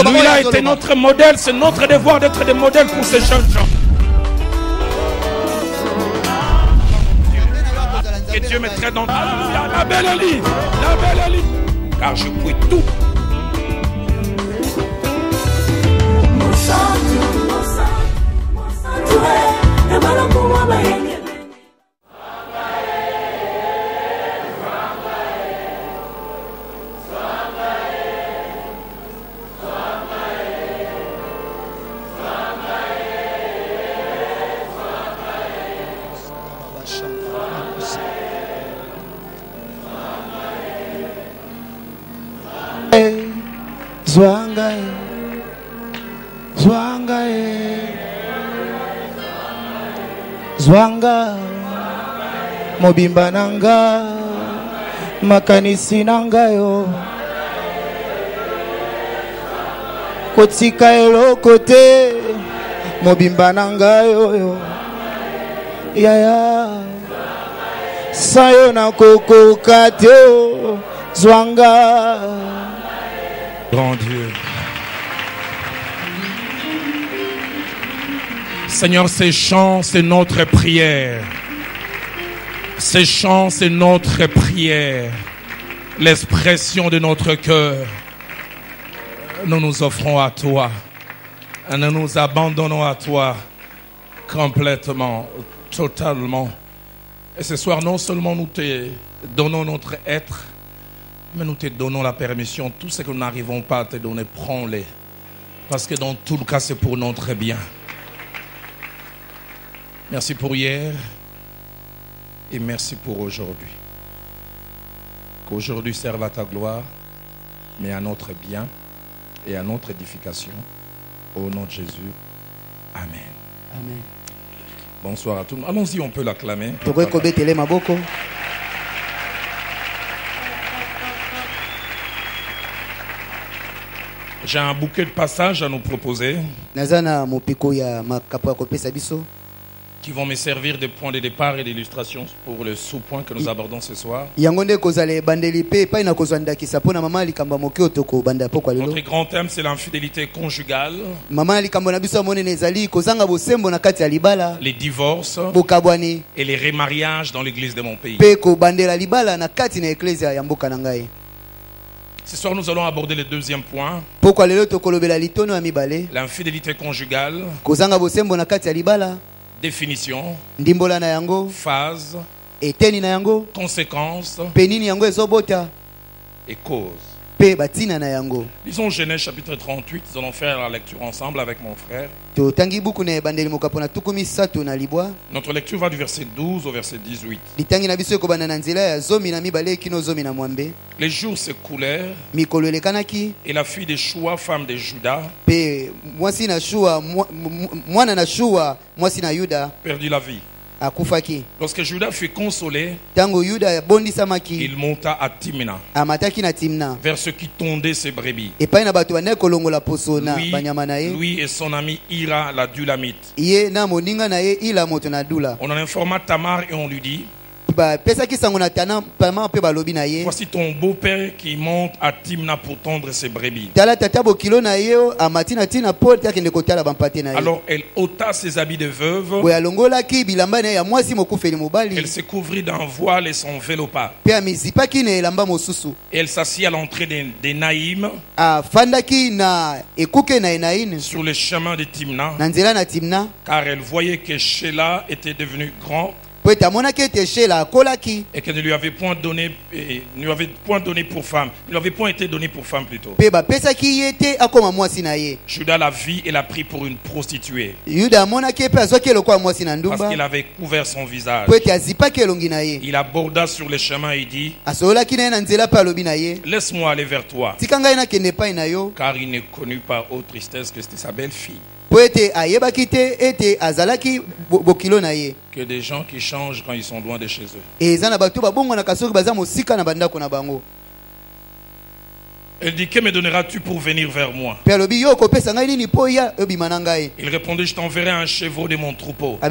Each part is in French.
Lui, il a été notre modèle. C'est notre devoir d'être des modèles pour ces jeunes gens. Que Dieu me traite dans la belle Elie. La belle Elie. Car je puis tout. Zwanga, Zwanga, Zwanga, Mobimba nanga, makanisi nanga yo, kotika eloko te, Mobimba nanga yo, yaya, sayo na koko kateo, Zwanga. Grand Dieu. Seigneur, ces chants, c'est notre prière. Ces chants, c'est notre prière. L'expression de notre cœur. Nous nous offrons à toi. Nous nous abandonnons à toi complètement, totalement. Et ce soir, non seulement nous te donnons notre être, mais nous te donnons la permission. Tout ce que nous n'arrivons pas à te donner, prends-les. Parce que dans tout le cas, c'est pour notre bien. Merci pour hier. Et merci pour aujourd'hui. Qu'aujourd'hui serve à ta gloire, mais à notre bien et à notre édification. Au nom de Jésus. Amen. Amen. Bonsoir à tous. Allons-y, on peut l'acclamer. J'ai un bouquet de passages à nous proposer qui vont me servir de point de départ et d'illustration pour le sous-point que nous abordons ce soir. Notre grand thème, c'est l'infidélité conjugale, les divorces et les remariages dans l'église de mon pays. Ce soir, nous allons aborder le deuxième point. L'infidélité conjugale. Définition. Phase. Conséquences. Et cause. Lisons Genèse chapitre 38. Nous allons faire la lecture ensemble avec mon frère. Notre lecture va du verset 12 au verset 18. Les jours s'écoulèrent et la fille de Shua, femme de Juda, perdit la vie. Lorsque Juda fut consolé, il monta à Timna, vers ceux qui tondaient ses brebis. Lui et son ami Ira la Dulamite. On en informa Tamar et on lui dit: voici ton beau-père qui monte à Timna pour tondre ses brebis. Alors elle ôta ses habits de veuve. Elle se couvrit d'un voile et son vélopa. Et elle s'assit à l'entrée des Naïm, sur le chemin de Timna, car elle voyait que Sheila était devenu grand et qu'elle ne lui avait point donné, pour femme. Il ne lui avait point été donné pour femme plutôt. Judas la vit et l'a pris pour une prostituée, parce qu'il avait couvert son visage. Il aborda sur le chemin et dit: laisse-moi aller vers toi, car il ne connut pas autre tristesse que c'était sa belle-fille. Que des gens qui changent quand ils sont loin de chez eux. Elle dit: que me donneras-tu pour venir vers moi? Il répondit: je t'enverrai un chevreau de mon troupeau. Comme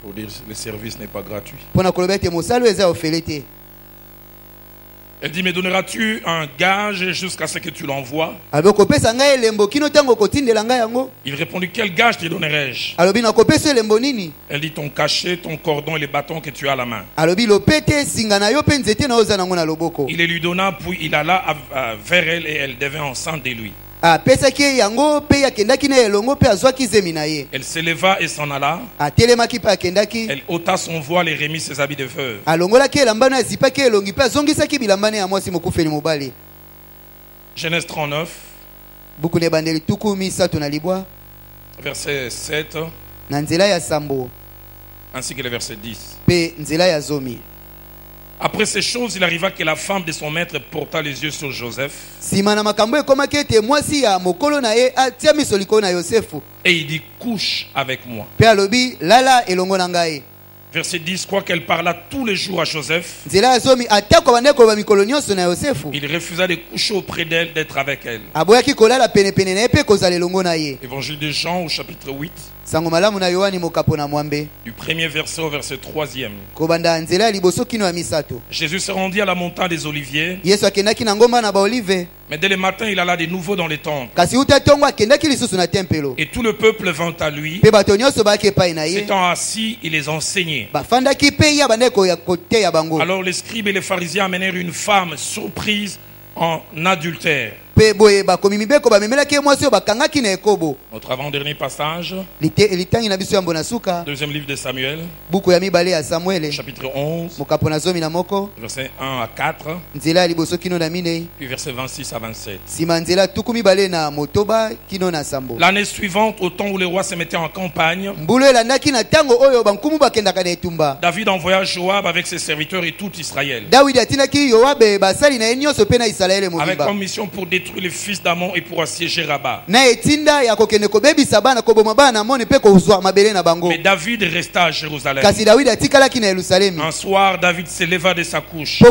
pour dire, le service n'est pas gratuit. Elle dit, me donneras-tu un gage jusqu'à ce que tu l'envoies? Il répondit, quel gage te donnerai-je? Elle dit, ton cachet, ton cordon et les bâtons que tu as à la main. Il les lui donna, puis il alla vers elle et elle devint enceinte de lui. Elle s'éleva et s'en alla. Elle ôta son voile et remit ses habits de veuve. Genèse 39, verset 7, ainsi que le verset 10. Après ces choses, il arriva que la femme de son maître porta les yeux sur Joseph. Et il dit, couche avec moi. Verset 10, quoi qu'elle parla tous les jours à Joseph, il refusa de coucher auprès d'elle, d'être avec elle. Évangile de Jean au chapitre 8, du premier verset au verset 3e. Jésus se rendit à la montagne des Oliviers. Mais dès le matin, il alla de nouveau dans les temples. Et tout le peuple vint à lui. S'étant assis, il les enseignait. Alors les scribes et les pharisiens amenèrent une femme surprise en adultère. Notre avant-dernier passage, deuxième livre de Samuel, chapitre 11, verset 1 à 4, puis verset 26 à 27. L'année suivante, au temps où les rois se mettaient en campagne, David envoya Joab avec ses serviteurs et tout Israël, avec comme mission pour détruire les fils d'Amon et pour assiéger Rabat. Mais David resta à Jérusalem. Un soir, David se leva de sa couche.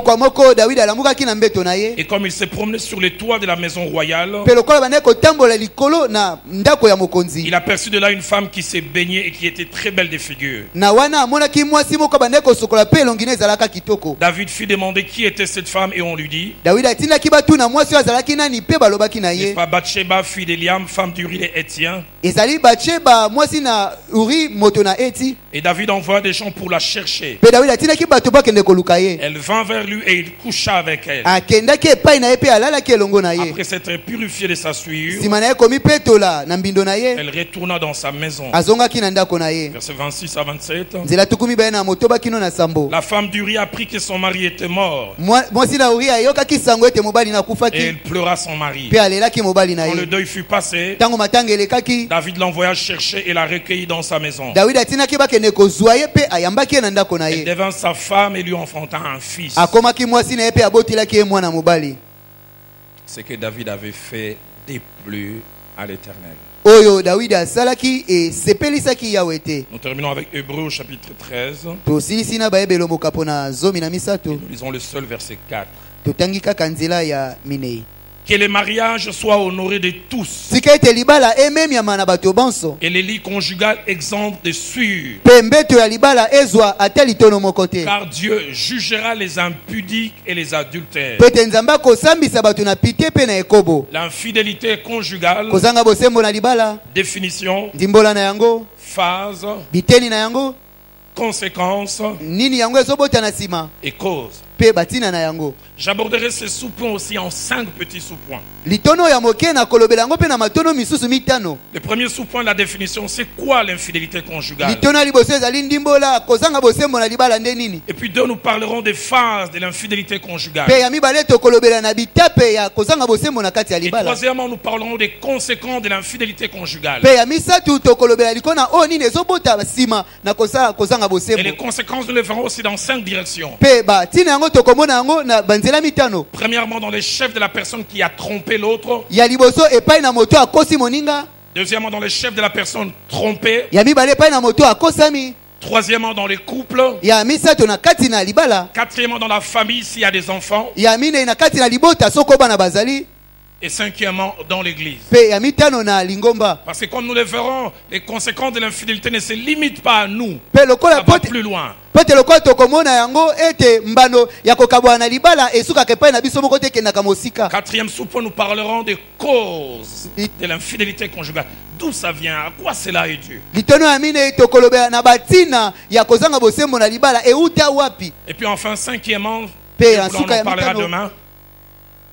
Et comme il se promenait sur les toits de la maison royale, il aperçut de là une femme qui se baignait et qui était très belle de figure. David fit demander qui était cette femme et on lui dit, n'est-ce pas Bathsheba, fille d'Eliam, femme d'Uri les Hétiens? Et David envoya des gens pour la chercher. Elle vint vers lui et il coucha avec elle. Après s'être purifiée de sa souillure, elle retourna dans sa maison. Verset 26 à 27. La femme d'Uri apprit que son mari était mort. Et elle pleura son mari. Quand le deuil fut passé, David l'envoya chercher et la recueillit dans sa maison. Elle devint sa femme et lui enfanta un fils. Ce que David avait fait déplut à l'Éternel. Nous terminons avec Hébreux chapitre 13. Nous lisons le seul verset 4. Que le mariage soit honoré de tous. Et les lits conjugales exempts de souillure. Car Dieu jugera les impudiques et les adultères. L'infidélité conjugale. Définition. Phase. Conséquences. Et cause. J'aborderai ce sous-point aussi en 5 petits sous-points. Le premier sous-point de la définition, c'est quoi l'infidélité conjugale? Et puis nous parlerons des phases de l'infidélité conjugale. Et troisièmement, nous parlerons des conséquences de l'infidélité conjugale. Et les conséquences, nous les verrons aussi dans 5 directions. Premièrement, dans les chefs de la personne qui a trompé l'autre. Deuxièmement, dans les chefs de la personne trompée. Troisièmement, dans les couples. Quatrièmement, dans la famille s'il y a des enfants. Et cinquièmement, dans l'église. Pe ya mitano na lingomba. Parce que comme nous le verrons, les conséquences de l'infidélité ne se limitent pas à nous. Pe lokola ça va plus loin. Pote lokola tokomona yango ete mbano ya kokabwa na libala esuka kepai na biso moko te kendaka mosika. Quatrième sous-point, nous parlerons des causes de l'infidélité conjugale. D'où ça vient? À quoi cela est dû? Litono ya mine tokolobe na batina ya kozanga bosembo na libala euta wapi? Et puis enfin, cinquièmement, Pe on en parlera demain.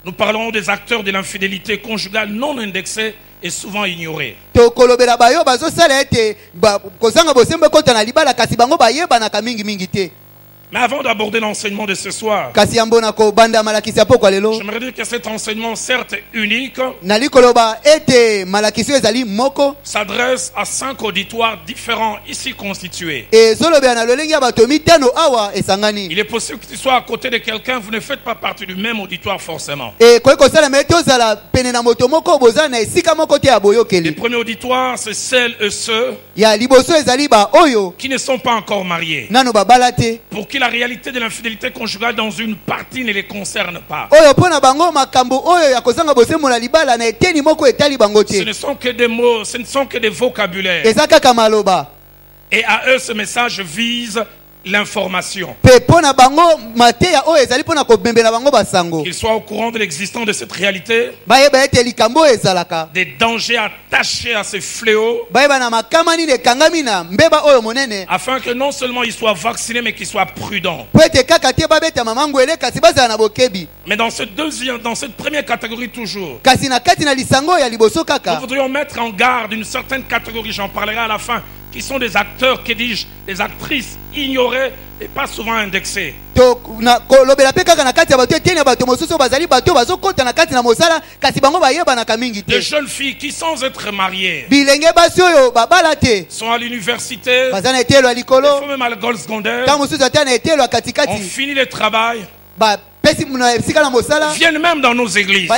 Nous parlerons des acteurs de l'infidélité conjugale non indexés et souvent ignorés. Tokolobela bayo bazo sala ete kozanga bosembo kota na libala kasi bango bayeba na kamingi mingi te. Mais avant d'aborder l'enseignement de ce soir, j'aimerais dire que cet enseignement, certes unique, s'adresse à 5 auditoires différents ici constitués. Il est possible que tu sois à côté de quelqu'un, vous ne faites pas partie du même auditoire forcément. Les premiers auditoires, c'est celles et ceux qui ne sont pas encore mariés, pour qui la réalité de l'infidélité conjugale dans une partie ne les concerne pas. Ce ne sont que des mots, ce ne sont que des vocabulaires. Et à eux, ce message vise l'information. Qu'ils soient au courant de l'existence de cette réalité, des dangers attachés à ces fléaux, afin que non seulement ils soient vaccinés, mais qu'ils soient prudents. Mais dans cette première catégorie toujours, nous voudrions mettre en garde une certaine catégorie, j'en parlerai à la fin, qui sont des acteurs, que dis-je, des actrices ignorées et pas souvent indexées. Des jeunes filles qui, sans être mariées, sont à l'université, sont même à l'école secondaire, ont fini le travail, viennent même dans nos églises.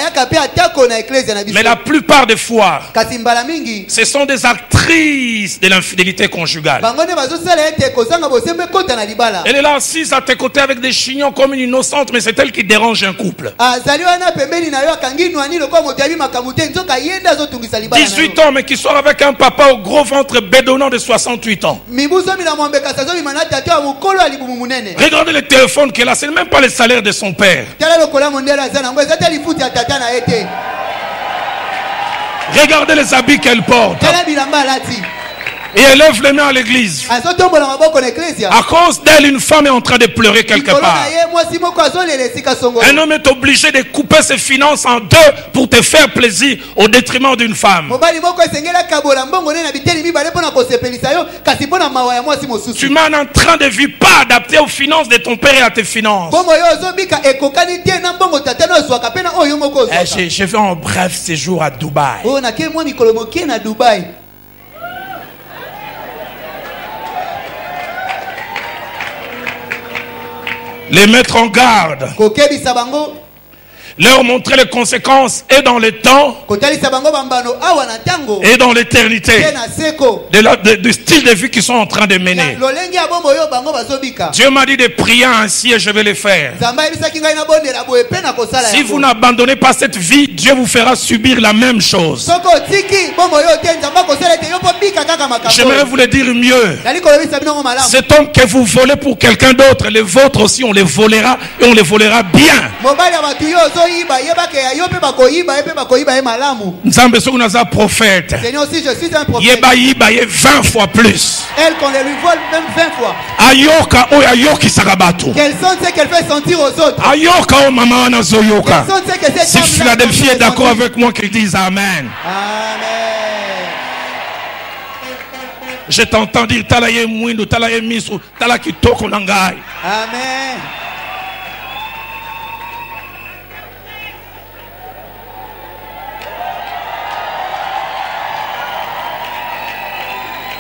Mais la plupart des fois, ce sont des actrices de l'infidélité conjugale. Elle est là assise à tes côtés avec des chignons comme une innocente, mais c'est elle qui dérange un couple. 18 ans, mais qui sort avec un papa au gros ventre bédonnant de 68 ans. Regardez le téléphone qu'elle a, ce n'est même pas le salaire de son père. Regardez les habits qu'elle porte. Et elle lève les mains à l'église. À cause d'elle, une femme est en train de pleurer quelque part. Un homme est obligé de couper ses finances en deux pour te faire plaisir au détriment d'une femme. Tu mènes un train de vie pas adapté aux finances de ton père et à tes finances. Je vais en bref séjour à Dubaï. Les mettre en garde, leur montrer les conséquences et dans le temps et dans l'éternité du style de vie qu'ils sont en train de mener. Dieu m'a dit de prier ainsi et je vais le faire. Si vous n'abandonnez pas cette vie, Dieu vous fera subir la même chose. J'aimerais vous le dire mieux. Cet homme que vous volez pour quelqu'un d'autre, les vôtres aussi, on les volera et on les volera bien. Nzambe soki naza prophète. Seigneur, si je suis un prophète, yeba 20 fois plus. Elle qu'on lui vole même 20 fois. Ayoka o ayoki sakabatu. Quels sont ceux qu'elle fait sentir aux autres? Ayoka o mama wana zoyoka. Quels sont ceux que cette si Philadelphie est d'accord avec moi, qu'ils disent amen. Amen. Je t'entends dire talaye mwindu, talaye misu, tala kitoko nangai. Amen.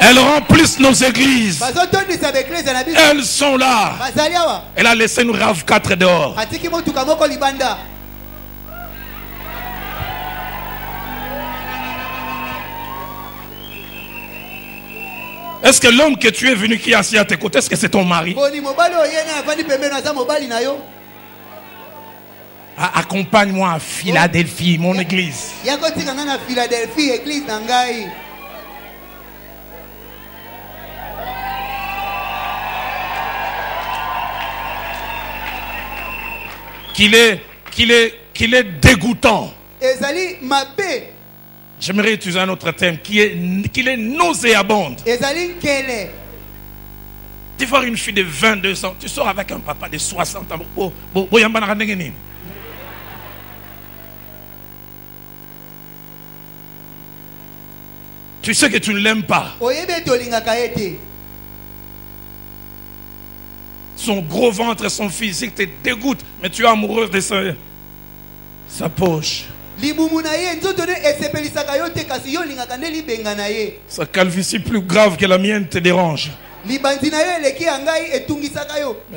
Elles remplissent nos églises. Elles sont là. Elle a laissé nous RAV 4 dehors. Est-ce que l'homme que tu es venu qui est assis à tes côtés, est-ce que c'est ton mari? Accompagne-moi à Philadelphie, mon église. Yakotika nga na Philadelphie, église na ngai. Qu'il est dégoûtant. Ezali mabe. J'aimerais utiliser un autre terme, qu'il est nauséabond. Ezali kele. Tu vois une fille de 22 ans, tu sors avec un papa de 60 ans. Tu sais que tu ne l'aimes pas. Son gros ventre et son physique te dégoûtent, mais tu es amoureuse de sa poche. Sa calvitie plus grave que la mienne te dérange. Mais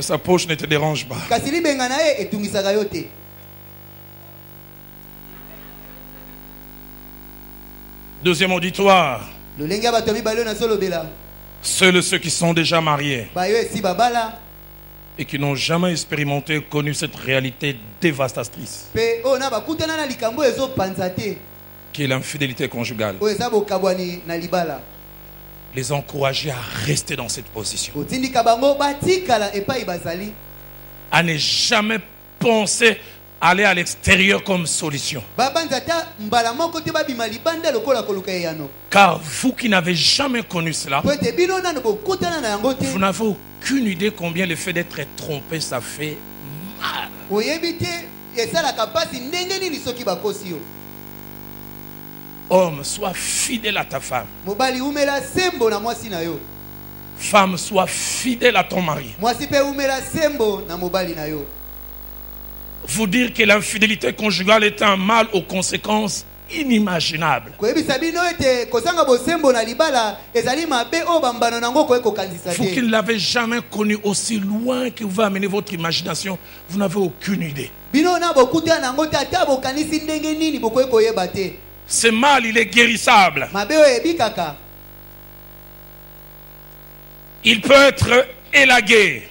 sa poche ne te dérange pas. Deuxième auditoire. Seuls ceux qui sont déjà mariés et qui n'ont jamais expérimenté, connu cette réalité dévastatrice qui est l'infidélité conjugale, les encourager à rester dans cette position, à ne jamais penser aller à l'extérieur comme solution. Car vous qui n'avez jamais connu cela, vous n'avez aucune idée combien le fait d'être trompé, ça fait mal. Homme, sois fidèle à ta femme. Femme, sois fidèle à ton mari. Vous dire que l'infidélité conjugale est un mal aux conséquences inimaginables. Vous qui ne l'avez jamais connu aussi loin que vous amenez votre imagination, vous n'avez aucune idée. Ce mal, il est guérissable. Il peut être élagué,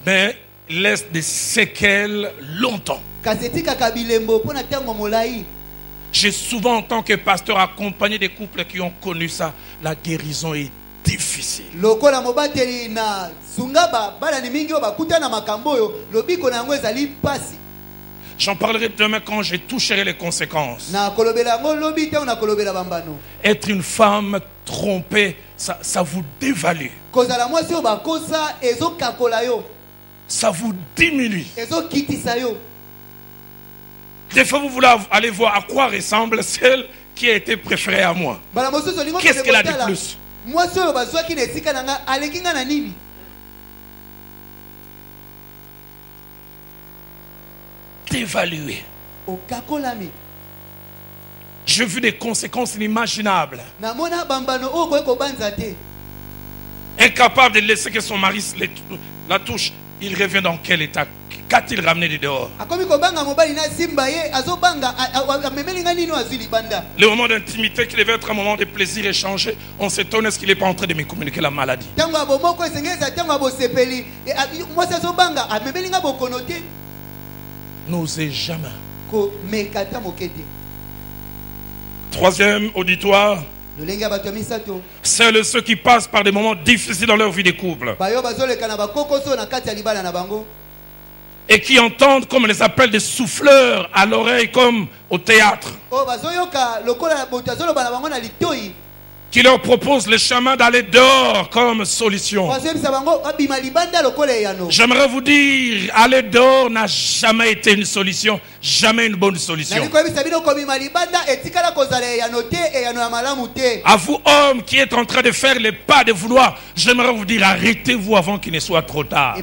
mais laisse des séquelles longtemps. J'ai souvent, en tant que pasteur, accompagné des couples qui ont connu ça. La guérison est difficile. J'en parlerai demain quand je toucherai les conséquences. Être une femme trompée, ça vous dévalue. Ça vous diminue. Des fois, vous voulez aller voir à quoi ressemble celle qui a été préférée à moi. Qu'est-ce qu'elle a de plus? D'évaluer. J'ai vu des conséquences inimaginables. Incapable de laisser que son mari la touche. Il revient dans quel état? Qu'a-t-il ramené de dehors? Le moment d'intimité qui devait être un moment de plaisir échangé, on s'étonne, est-ce qu'il n'est pas en train de me communiquer la maladie? N'osez jamais. Troisième auditoire. Seuls ceux qui passent par des moments difficiles dans leur vie de couple et qui entendent comme les appels des souffleurs à l'oreille comme au théâtre, qui leur propose le chemin d'aller dehors comme solution. J'aimerais vous dire, aller dehors n'a jamais été une solution, jamais une bonne solution. À vous, hommes qui êtes en train de faire les pas de vouloir, j'aimerais vous dire, arrêtez-vous avant qu'il ne soit trop tard.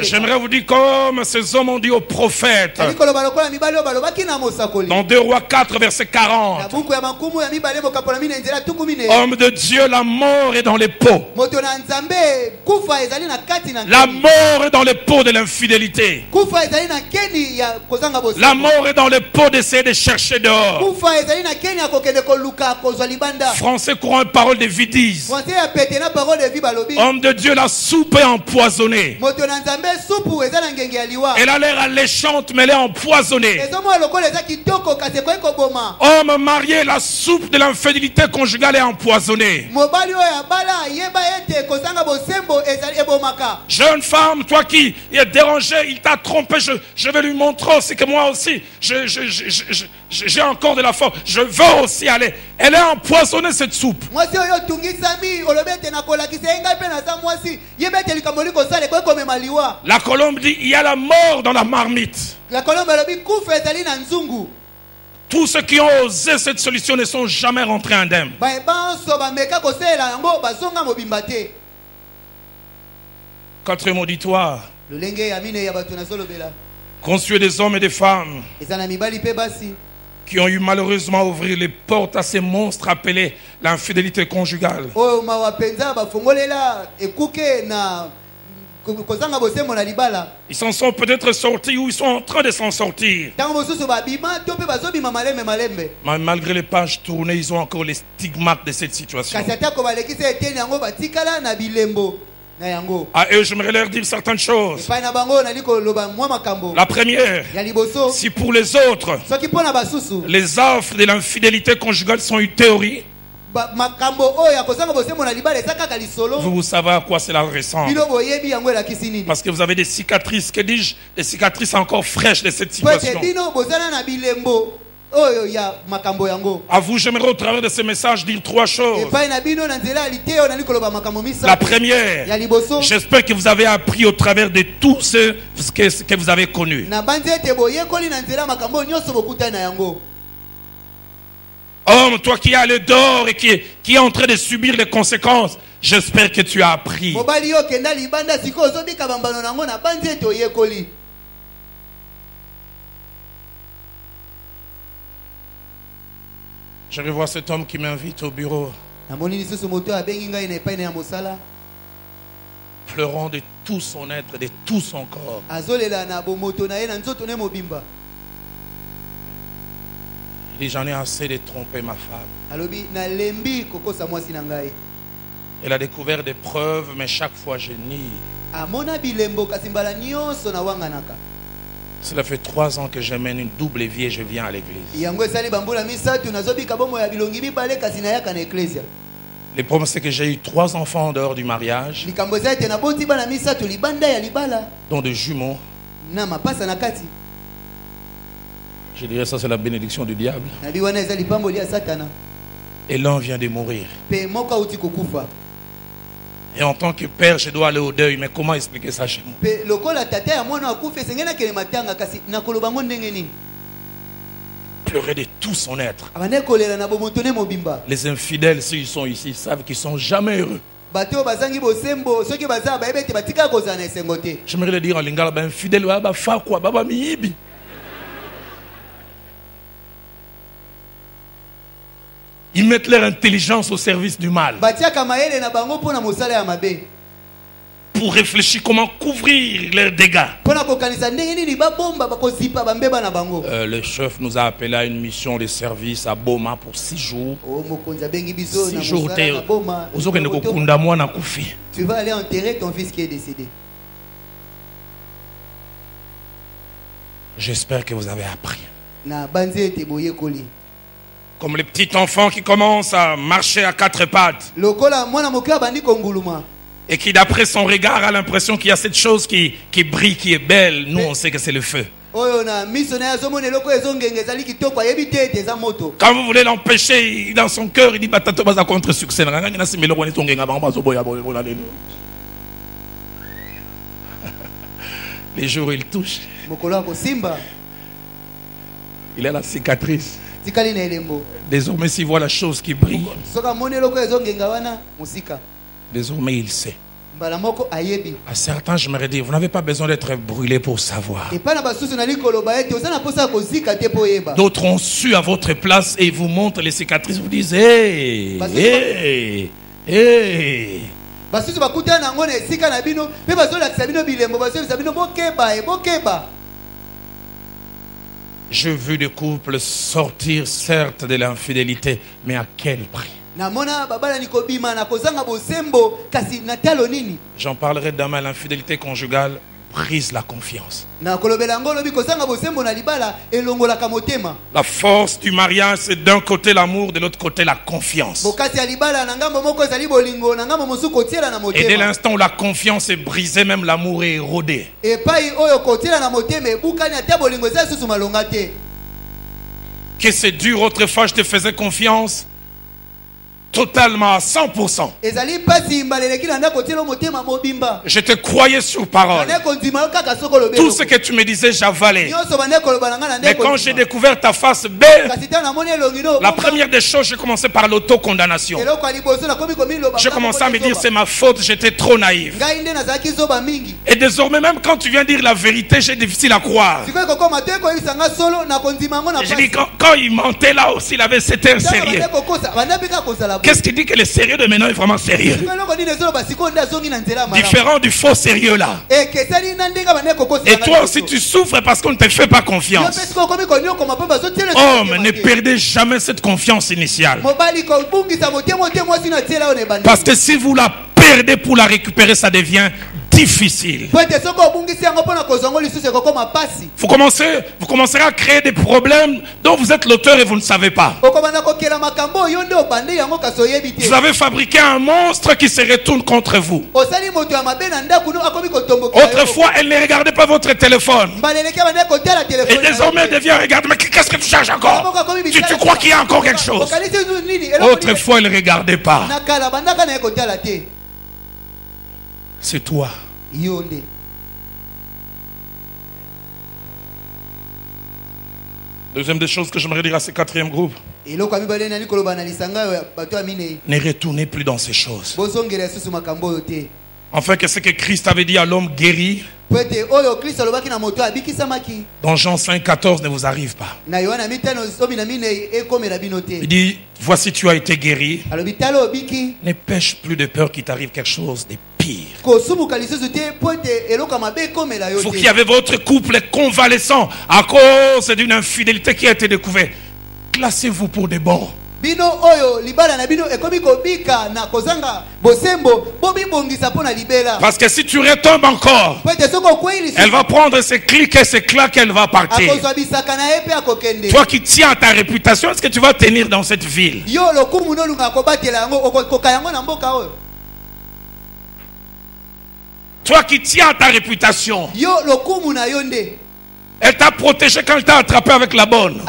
J'aimerais vous dire, comme ces hommes ont dit aux prophètes, dans 2 Rois 4, verset 40, homme de Dieu, la mort est dans les pots. La mort est dans le pot de l'infidélité. La mort est dans le pot d'essayer de chercher dehors. Français courant une parole de vidise. Homme de Dieu, la soupe est empoisonnée. Elle a l'air alléchante, mais elle est empoisonnée. Homme marié, la soupe de l'infidélité conjugale est empoisonnée. Jeune femme, toi qui es dérangé, il t'a trompé, je vais lui montrer aussi que moi aussi, j'ai encore de la force. Je veux aussi aller. Elle est empoisonnée, cette soupe. La colombe dit, il y a la mort dans la marmite. Tous ceux qui ont osé cette solution ne sont jamais rentrés indemnes. Quatrième auditoire. Conçu des hommes et des femmes qui ont eu malheureusement à ouvrir les portes à ces monstres appelés l'infidélité conjugale. Ils s'en sont peut-être sortis ou ils sont en train de s'en sortir. Mais malgré les pages tournées, ils ont encore les stigmates de cette situation. À eux, j'aimerais leur dire certaines choses. La première, si pour les autres, les offres de l'infidélité conjugale sont une théorie, vous savez à quoi cela ressemble. Parce que vous avez des cicatrices, que dis-je, des cicatrices encore fraîches de cette situation. À vous, j'aimerais au travers de ce message dire trois choses. La première, j'espère que vous avez appris au travers de tout ce que vous avez connu. Homme, toi qui as le dehors et qui est en train de subir les conséquences, j'espère que tu as appris. Je revois cet homme qui m'invite au bureau, pleurant de tout son être, de tout son corps. Il dit, j'en ai assez de tromper ma femme. Elle a découvert des preuves, mais chaque fois je nie. Cela fait 3 ans que je mène une double vie et je viens à l'église. Le problème, c'est que j'ai eu 3 enfants en dehors du mariage, dont des jumeaux. Je dirais ça, c'est la bénédiction du diable. Et l'un vient de mourir. Et en tant que père, je dois aller au deuil. Mais comment expliquer ça chez moi? Pleurer de tout son être. Les infidèles, s'ils sont ici, savent qu'ils ne sont jamais heureux. J'aimerais le dire en lingala, infidèle, ils mettent leur intelligence au service du mal. Pour réfléchir comment couvrir leurs dégâts. Le chef nous a appelé à une mission de service à Boma pour 6 jours. 6 jours, tu vas aller enterrer ton fils qui est décédé. J'espère que vous avez appris. Comme les petits enfants qui commencent à marcher à 4 pattes. Et qui d'après son regard a l'impression qu'il y a cette chose qui brille, qui est belle. Nous on sait que c'est le feu. Quand vous voulez l'empêcher, dans son cœur il dit contre succès. Les jours où il touche, il a la cicatrice. Désormais, s'il voit la chose qui brille, désormais il sait. À certains, je me dis, vous n'avez pas besoin d'être brûlé pour savoir. D'autres ont su à votre place et vous montrent les cicatrices. Vous dites, hé, hé, hé, basusu bakutana nango na esika na bino mpe bazolakisa bino bilembo bazoyebisa bino bokeba. J'ai vu des couples sortir certes de l'infidélité, mais à quel prix? J'en parlerai demain. L'infidélité conjugale brise la confiance. La force du mariage, c'est d'un côté l'amour, de l'autre côté la confiance. Et dès l'instant où la confiance est brisée, même l'amour est érodé. Que c'est dur, autrefois je te faisais confiance totalement à 100%. Je te croyais sur parole. Tout ce que tu me disais, j'avalais. Mais quand j'ai découvert ta face belle, la première des choses, j'ai commencé par l'autocondamnation. J'ai commencé à me dire, c'est ma faute, j'étais trop naïf. Et désormais, même quand tu viens dire la vérité, j'ai difficile à croire. J'ai dit, quand il mentait là aussi, il avait c'était sérieux. Qu'est-ce qui dit que le sérieux de maintenant est vraiment sérieux? Différent du faux sérieux là. Et toi aussi tu souffres parce qu'on ne te fait pas confiance. Homme, ne perdez jamais cette confiance initiale. Parce que si vous la perdez pour la récupérer, ça devient difficile. Vous commencerez à créer des problèmes dont vous êtes l'auteur et vous ne savez pas. Vous avez fabriqué un monstre qui se retourne contre vous. Autrefois, elle ne regardait pas votre téléphone. Et désormais, elle devient regarde, mais qu'est-ce que tu cherches encore? Tu crois qu'il y a encore quelque chose? Autrefois, elle ne regardait pas. C'est toi. Deuxième des choses que j'aimerais dire à ce quatrième groupe: ne retournez plus dans ces choses. Enfin, qu'est-ce que Christ avait dit à l'homme guéri dans Jean 5,14 ne vous arrive pas. Il dit, voici tu as été guéri. Ne pêche plus de peur qu'il t'arrive quelque chose de pire. Vous qui avez votre couple convalescent à cause d'une infidélité qui a été découverte, classez-vous pour des bons. Parce que si tu retombes encore, elle va prendre ses clics et ses claques, elle va partir. Toi qui tiens à ta réputation, est-ce que tu vas tenir dans cette ville? Toi qui tiens à ta réputation, elle t'a protégé quand elle t'a attrapé avec la bonne.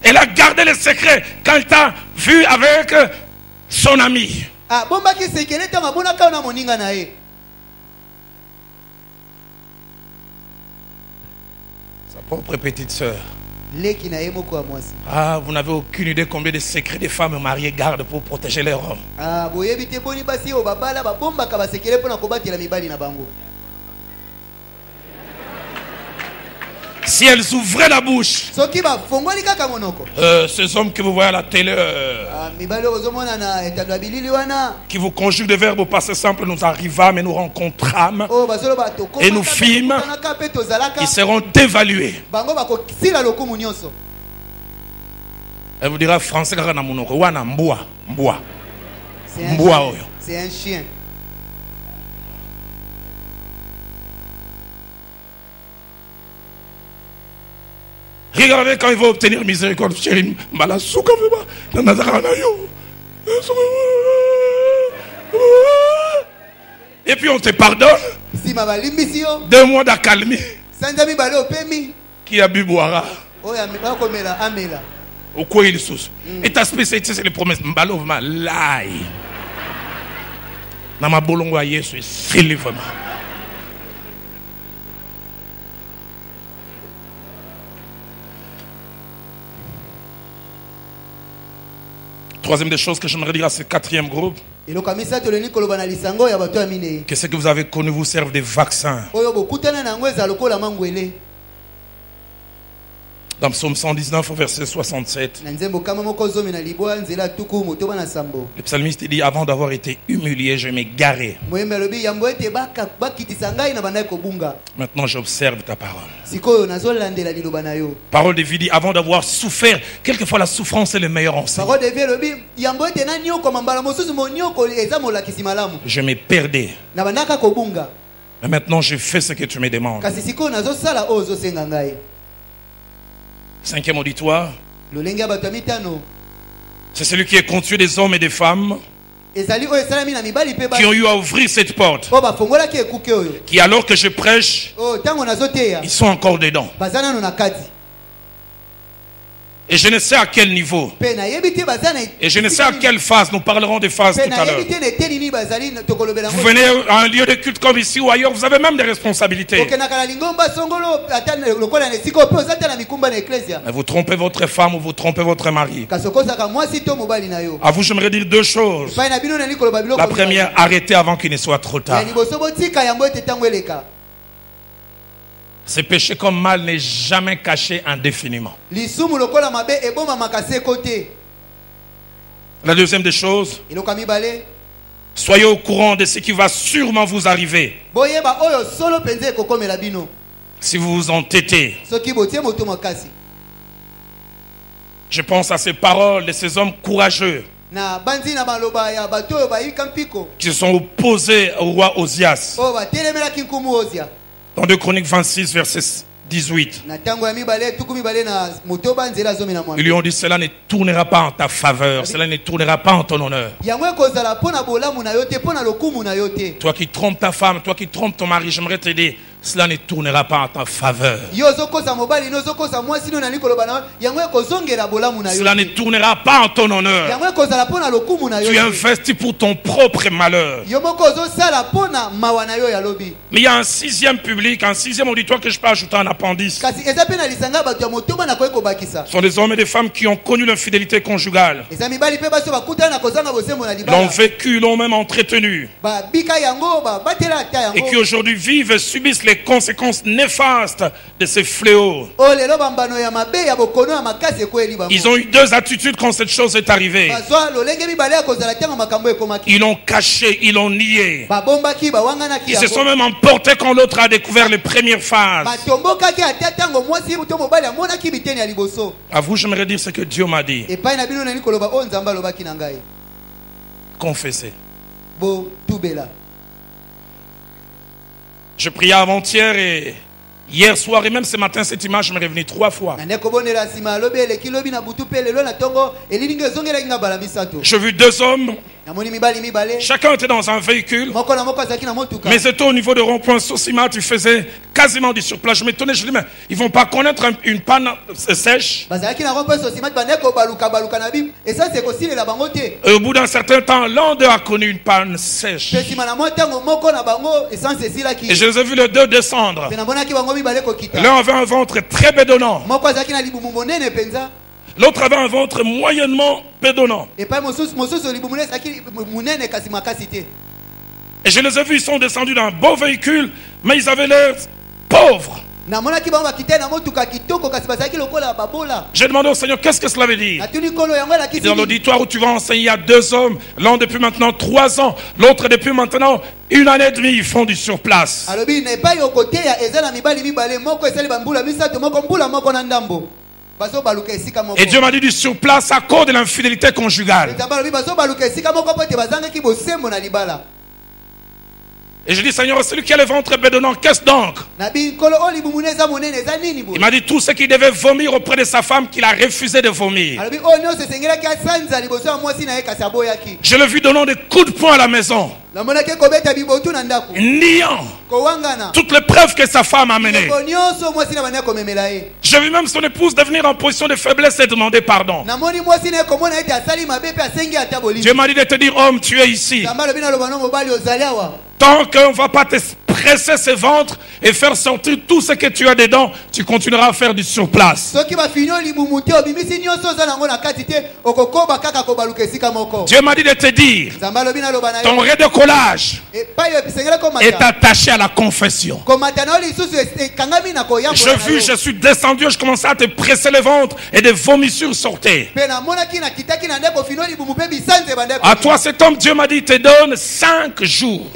Elle a gardé le secret quand elle t'a vu avec son ami. Sa propre petite sœur. Ah, vous n'avez aucune idée combien de secrets des femmes mariées gardent pour protéger leur homme. Si elles ouvraient la bouche, ces hommes que vous voyez à la télé, qui vous conjuguent des verbes au passé simple, nous arrivâmes et nous rencontrâmes et nous fîmes, ils seront évalués. Elle vous dira français, c'est un chien. Regardez quand il va obtenir miséricorde. Et puis on te pardonne. 2 mois d'accalmie. Qui a bu boira. Au quoi il sous. Et ta spécialité c'est les promesses. Mbalovma lai. Nama bolongo a Yesu est vraiment. Troisième des choses que j'aimerais dire à ce quatrième groupe, que ce que vous avez connu vous serve des vaccins. Dans Psaume 119 au verset 67, Na nzembo kama moko zomi na libwa nzela tuku motoba na sambo. le psalmiste dit, avant d'avoir été humilié, je m'ai garé. Moyembe lobi yambo ete bakitisa ngai na bandai kobunga. Maintenant, j'observe ta parole. Sikoyo nazolandela liloba na yo. Parole de vie dit, avant d'avoir souffert, quelquefois la souffrance est le meilleur enseignant. Parole de vie lobi yambo ete na nyoko mambala mosusu monyoko eza molakisi malamu. Je m'ai perdu. Na bandaka kobunga. Mais maintenant, je fais ce que tu me demandes. Kasi sikoyo nazosala ozo senga ngai. Cinquième auditoire, Lolenge ya bato ya mitano. c'est celui qui est conduit des hommes et des femmes Ezali oyo esalami na mibali pe ba. qui ont eu à ouvrir cette porte. O bafongolaki ekuke oyo. Qui, alors que je prêche, O tango nazoteya. ils sont encore dedans. Baza nano na kati. Et je ne sais à quel niveau. Pe na yebi te baza na. Et je ne sais à quelle phase. Nous parlerons des phases Pe tout na à l'heure. yebi te ne telini bazali tokolobela ngo. Vous venez à un lieu de culte comme ici ou ailleurs, vous avez même des responsabilités. Ok nakala lingomba songolo ata lokola ne siko pe ozata na mikumba na ecclesia. Mais vous trompez votre femme ou vous trompez votre mari. Kasokosa ka mwasi to mobali na yo. À vous, j'aimerais dire deux choses. Pa na bino na likolo babilo. La première, arrêtez avant qu'il ne soit trop tard. Ya liboso botika yango ete tango eleka. Ce péché comme mal n'est jamais caché indéfiniment. Lisumu lokola mabe eboma makase kote. La deuxième des choses, Iloka mibale. soyez au courant de ce qui va sûrement vous arriver Boyeba oyo solo penze kokomela bino. si vous vous entêtez. Soki botie moto makasi. Je pense à ces paroles de ces hommes courageux Na bandi na maloba ya bato oyo bayika mpiko. qui se sont opposés au roi Osias. O batelemela kinkumu ozia. Dans 2 Chroniques 26, verset 18. Na tango ya mibale tuku mibale na motoba nzela zomi na Ils mwambe. lui ont dit, cela ne tournera pas en ta faveur, cela ne tournera pas en ton honneur. Yango ekozala pona bolamu na yo te pona lokumu na yo te. Toi qui trompes ta femme, toi qui trompes ton mari, j'aimerais te dire, cela ne tournera pas en ta faveur. Yo ozokosa mobali no ozokosa mwasi no na likolo bana yango ekozongela bolamu na yo. Cela ne tournera pas en ton honneur. Yango ekozala pona lokumu na yo. Tu investis pour ton propre malheur. Yo moko ozosala pona mawa na yo ya lobi. Mais il y a un sixième public, un sixième auditoire que je peux ajouter en appendice. Kasi eza pe na lisanga bato ya motoba na koyeko bakisa. Ce sont des hommes et des femmes qui ont connu l'infidélité conjugale. Eza mibali pe baso bakutana na kozanga bosembo na L'ont libala. vécu, l'ont même entretenu. Ba bika yango ba batela ata Et qui yango. aujourd'hui vivent et subissent les conséquences néfastes de ces fléaux. O lelo bambano ya mabe ya bokono ya makasi ekweli bango. Ils ont eu deux attitudes quand cette chose est arrivée. Bazwa lolenge mibale ya kozala tango makambo ekomaki. Ils l'ont caché, ils l'ont nié. Babombaki bawanganaki Ils se sont yango. même emportés quand l'autre a découvert les premières phases. Batombokaki ata tango mwasi to mobali amonaki biteni ya liboso. À vous, j'aimerais dire ce que Dieu m'a dit. Epai na bino na likoloba o nzamba lobaki na ngai. Confessez. Bo tubela. Je priais avant-hier et hier soir et même ce matin, cette image m'est revenue 3 fois. Na ndeko bonela sima lobi eleki lobi na butu pe lelo na tongo elilingi ezongela kinga bala misato. J'ai vu 2 hommes, Namoni mibali mibale. chacun était dans un véhicule, Moko na moko azaki na motuka. mais c'était au niveau de rond-point Sosimat, ils faisaient quasiment du surplace. Je m'étonnais, je dis, mais ils vont pas connaître une panne sèche. Bazalaki na rompo sosimati bandeko baluka na bi. Esa se kosilela bango te. Et au bout d'un certain temps, l'un d'eux a connu une panne sèche. Pe sima na motango moko na bango essence esilaki. Et je les ai vus les deux descendre. Pe na bonaki bango mibale kokita. L'un avait un ventre très bédonnant, Moko azaki na libumu monene penza. l'autre avait un ventre moyennement bédonnant. Epai mosusu libumu ne ezalaki munene kasi makasi te. Et je les ai vus, ils sont descendus d'un beau véhicule, mais ils avaient l'air pauvres. Namonaki bango bakita na motuka kitoko kasi bazalaki lokola babola. J'ai demandé au Seigneur, qu'est-ce que cela veut dire? Natuni kolo yango la kisi. Dans l'auditoire où tu vas enseigner, il y a 2 hommes, l'un depuis maintenant 3 ans, l'autre depuis maintenant 1 année et demie, ils font du surplace. Alobi na epai okote ya ezala mibali mibale moko esali bambula misato moko mbula moko na ndambo. Bazo baluka esika moko. Et Dieu m'a dit du surplace à cause de l'infidélité conjugale. Nzamba lobi bazo baluka esika moko pote bazangaki bosembo na libala. Et je dis, Seigneur, celui qui a le ventre bédonnant, qu'est-ce donc? Nabi kolo oli bumune za monene za nini bo. Il m'a dit tout ce qu'il devait vomir auprès de sa femme qu'il a refusé de vomir. Alobi o nyo se sengela ki asanza liboso ya mwasi na ye kasi aboyaki. Je l'ai vu donnant des coups de poing à la maison, Namonaki kobeta bibotu na ndako. niant Kowangana. toutes les preuves que sa femme a menées. Ko nyonso mwasi na bana komemela ye. J'ai vu même son épouse devenir en position de faiblesse et demander pardon. Namoni mwasi na komona ete asali mabe pe asengi ata boli. Dieu m'a dit de te dire, homme, tu es ici. Nzamba lobi na loba no mobali ozali awa. Tant qu'on ne va pas te presser ce ventre et faire sortir tout ce que tu as dedans, tu continueras à faire du surplace. Dieu m'a dit de te dire, ton redécollage est attaché à la confession. Je suis descendu, je commençais à te presser le ventre et des vomissures sortaient. À toi cet homme, Dieu m'a dit, te donne 5 jours.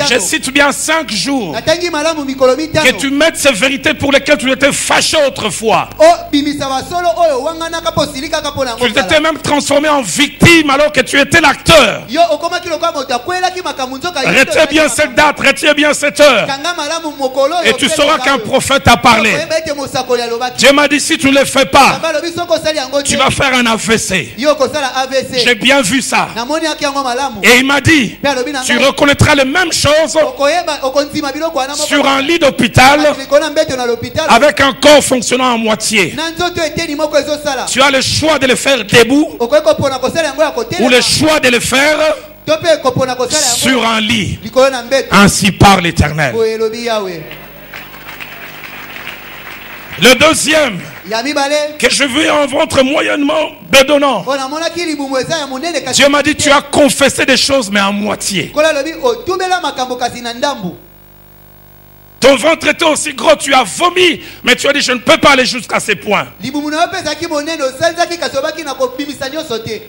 Je cite bien 5 jours. Que tu mettes ces vérités pour lesquelles tu étais fâché autrefois. Tu t'étais même transformé en victime alors que tu étais l'acteur. Retiens bien cette date, retiens bien cette heure. Et tu sauras qu'un prophète a parlé. Dieu m'a dit, si tu ne le fais pas, tu vas faire un AVC. J'ai bien vu ça. Et il m'a dit, tu reconnaîtras les mêmes choses sur un lit d'hôpital avec un corps fonctionnant à moitié. Tu as le choix de le faire debout ou le choix de le faire sur un lit. Ainsi parle l'Éternel. Le deuxième, que je vis un ventre moyennement bedonnant. Dieu m'a dit, tu as confessé des choses mais à moitié. Ton ventre était aussi gros, tu as vomi, mais tu as dit, je ne peux pas aller jusqu'à ces points.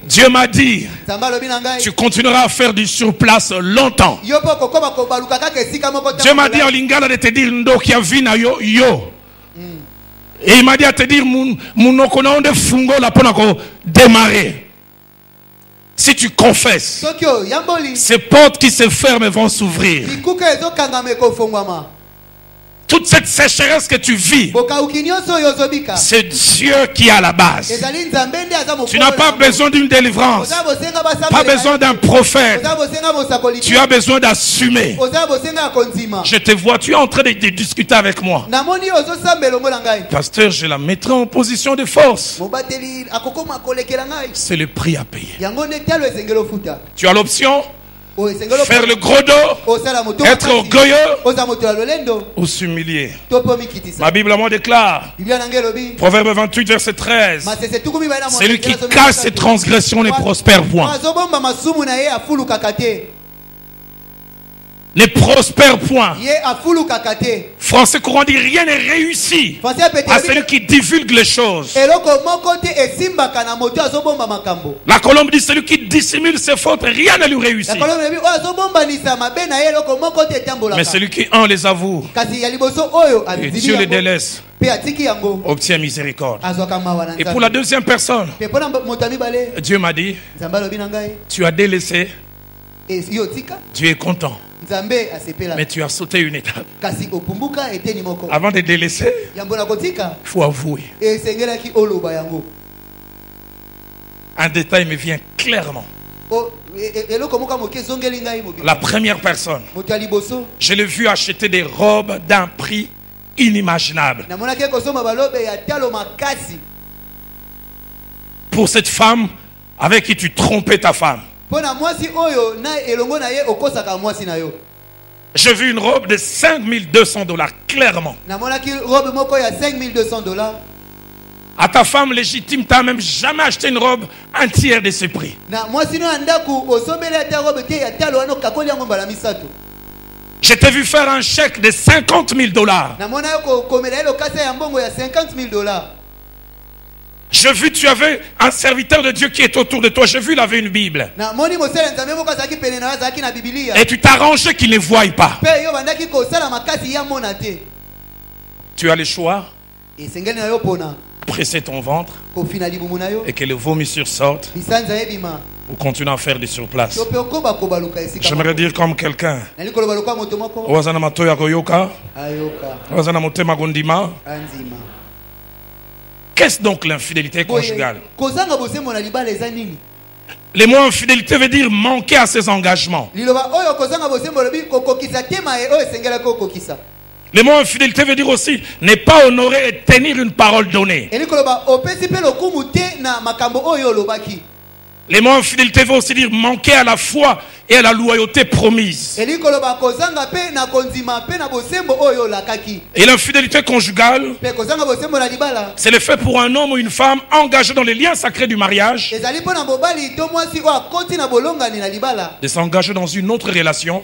Dieu m'a dit, tu continueras à faire du surplace longtemps. Dieu m'a dit en lingala de te dire, ndo qui a vu na yo yo. Et il m'a dit à te dire, de fungo la ponako démarrer. Si tu confesses, ces portes qui se ferment vont s'ouvrir. Toute cette sécheresse que tu vis, c'est Dieu qui est à la base. Tu n'as pas besoin d'une délivrance, pas besoin d'un prophète. Tu as besoin d'assumer. Je te vois, tu es en train de discuter avec moi. Pasteur, je la mettrai en position de force. C'est le prix à payer. Tu as l'option faire le gros dos, être orgueilleux ou s'humilier. Ma Bible à moi déclare, Proverbe 28 verset 13, celui qui cache ses transgressions ne prospère point. Ne prospère point. Français courant dit, rien n'est réussi à celui qui divulgue les choses. La Colombe dit, celui qui dissimule ses fautes, rien ne lui réussit. Mais celui qui en les avoue et Dieu les délaisse, obtient miséricorde. Et pour la deuxième personne, Dieu m'a dit, tu as délaissé, Dieu est content. Mais tu as sauté une étape. Avant de délaisser, il faut avouer. Un détail me vient clairement. La première personne, je l'ai vu acheter des robes d'un prix inimaginable. Pour cette femme avec qui tu trompais ta femme. J'ai vu une robe de $5200, clairement. À ta femme légitime, tu n'as même jamais acheté une robe un tiers de ce prix. Je t'ai vu faire un chèque de $50,000. J'ai vu tu avais un serviteur de Dieu qui est autour de toi. J'ai vu il avait une Bible. Et tu t'arrangeais qu'il ne voie pas. Tu as le choix. Presser ton ventre et que le vomissure sorte ou continuer à faire des surplaces. J'aimerais dire comme quelqu'un, qu'est-ce donc l'infidélité conjugale? Le mot infidélité veut dire manquer à ses engagements. Le mot infidélité veut dire aussi ne pas honorer et tenir une parole donnée. Les mots infidélité veut aussi dire manquer à la foi et à la loyauté promise. Et l'infidélité conjugale, c'est le fait pour un homme ou une femme engagé dans les liens sacrés du mariage de s'engager dans une autre relation,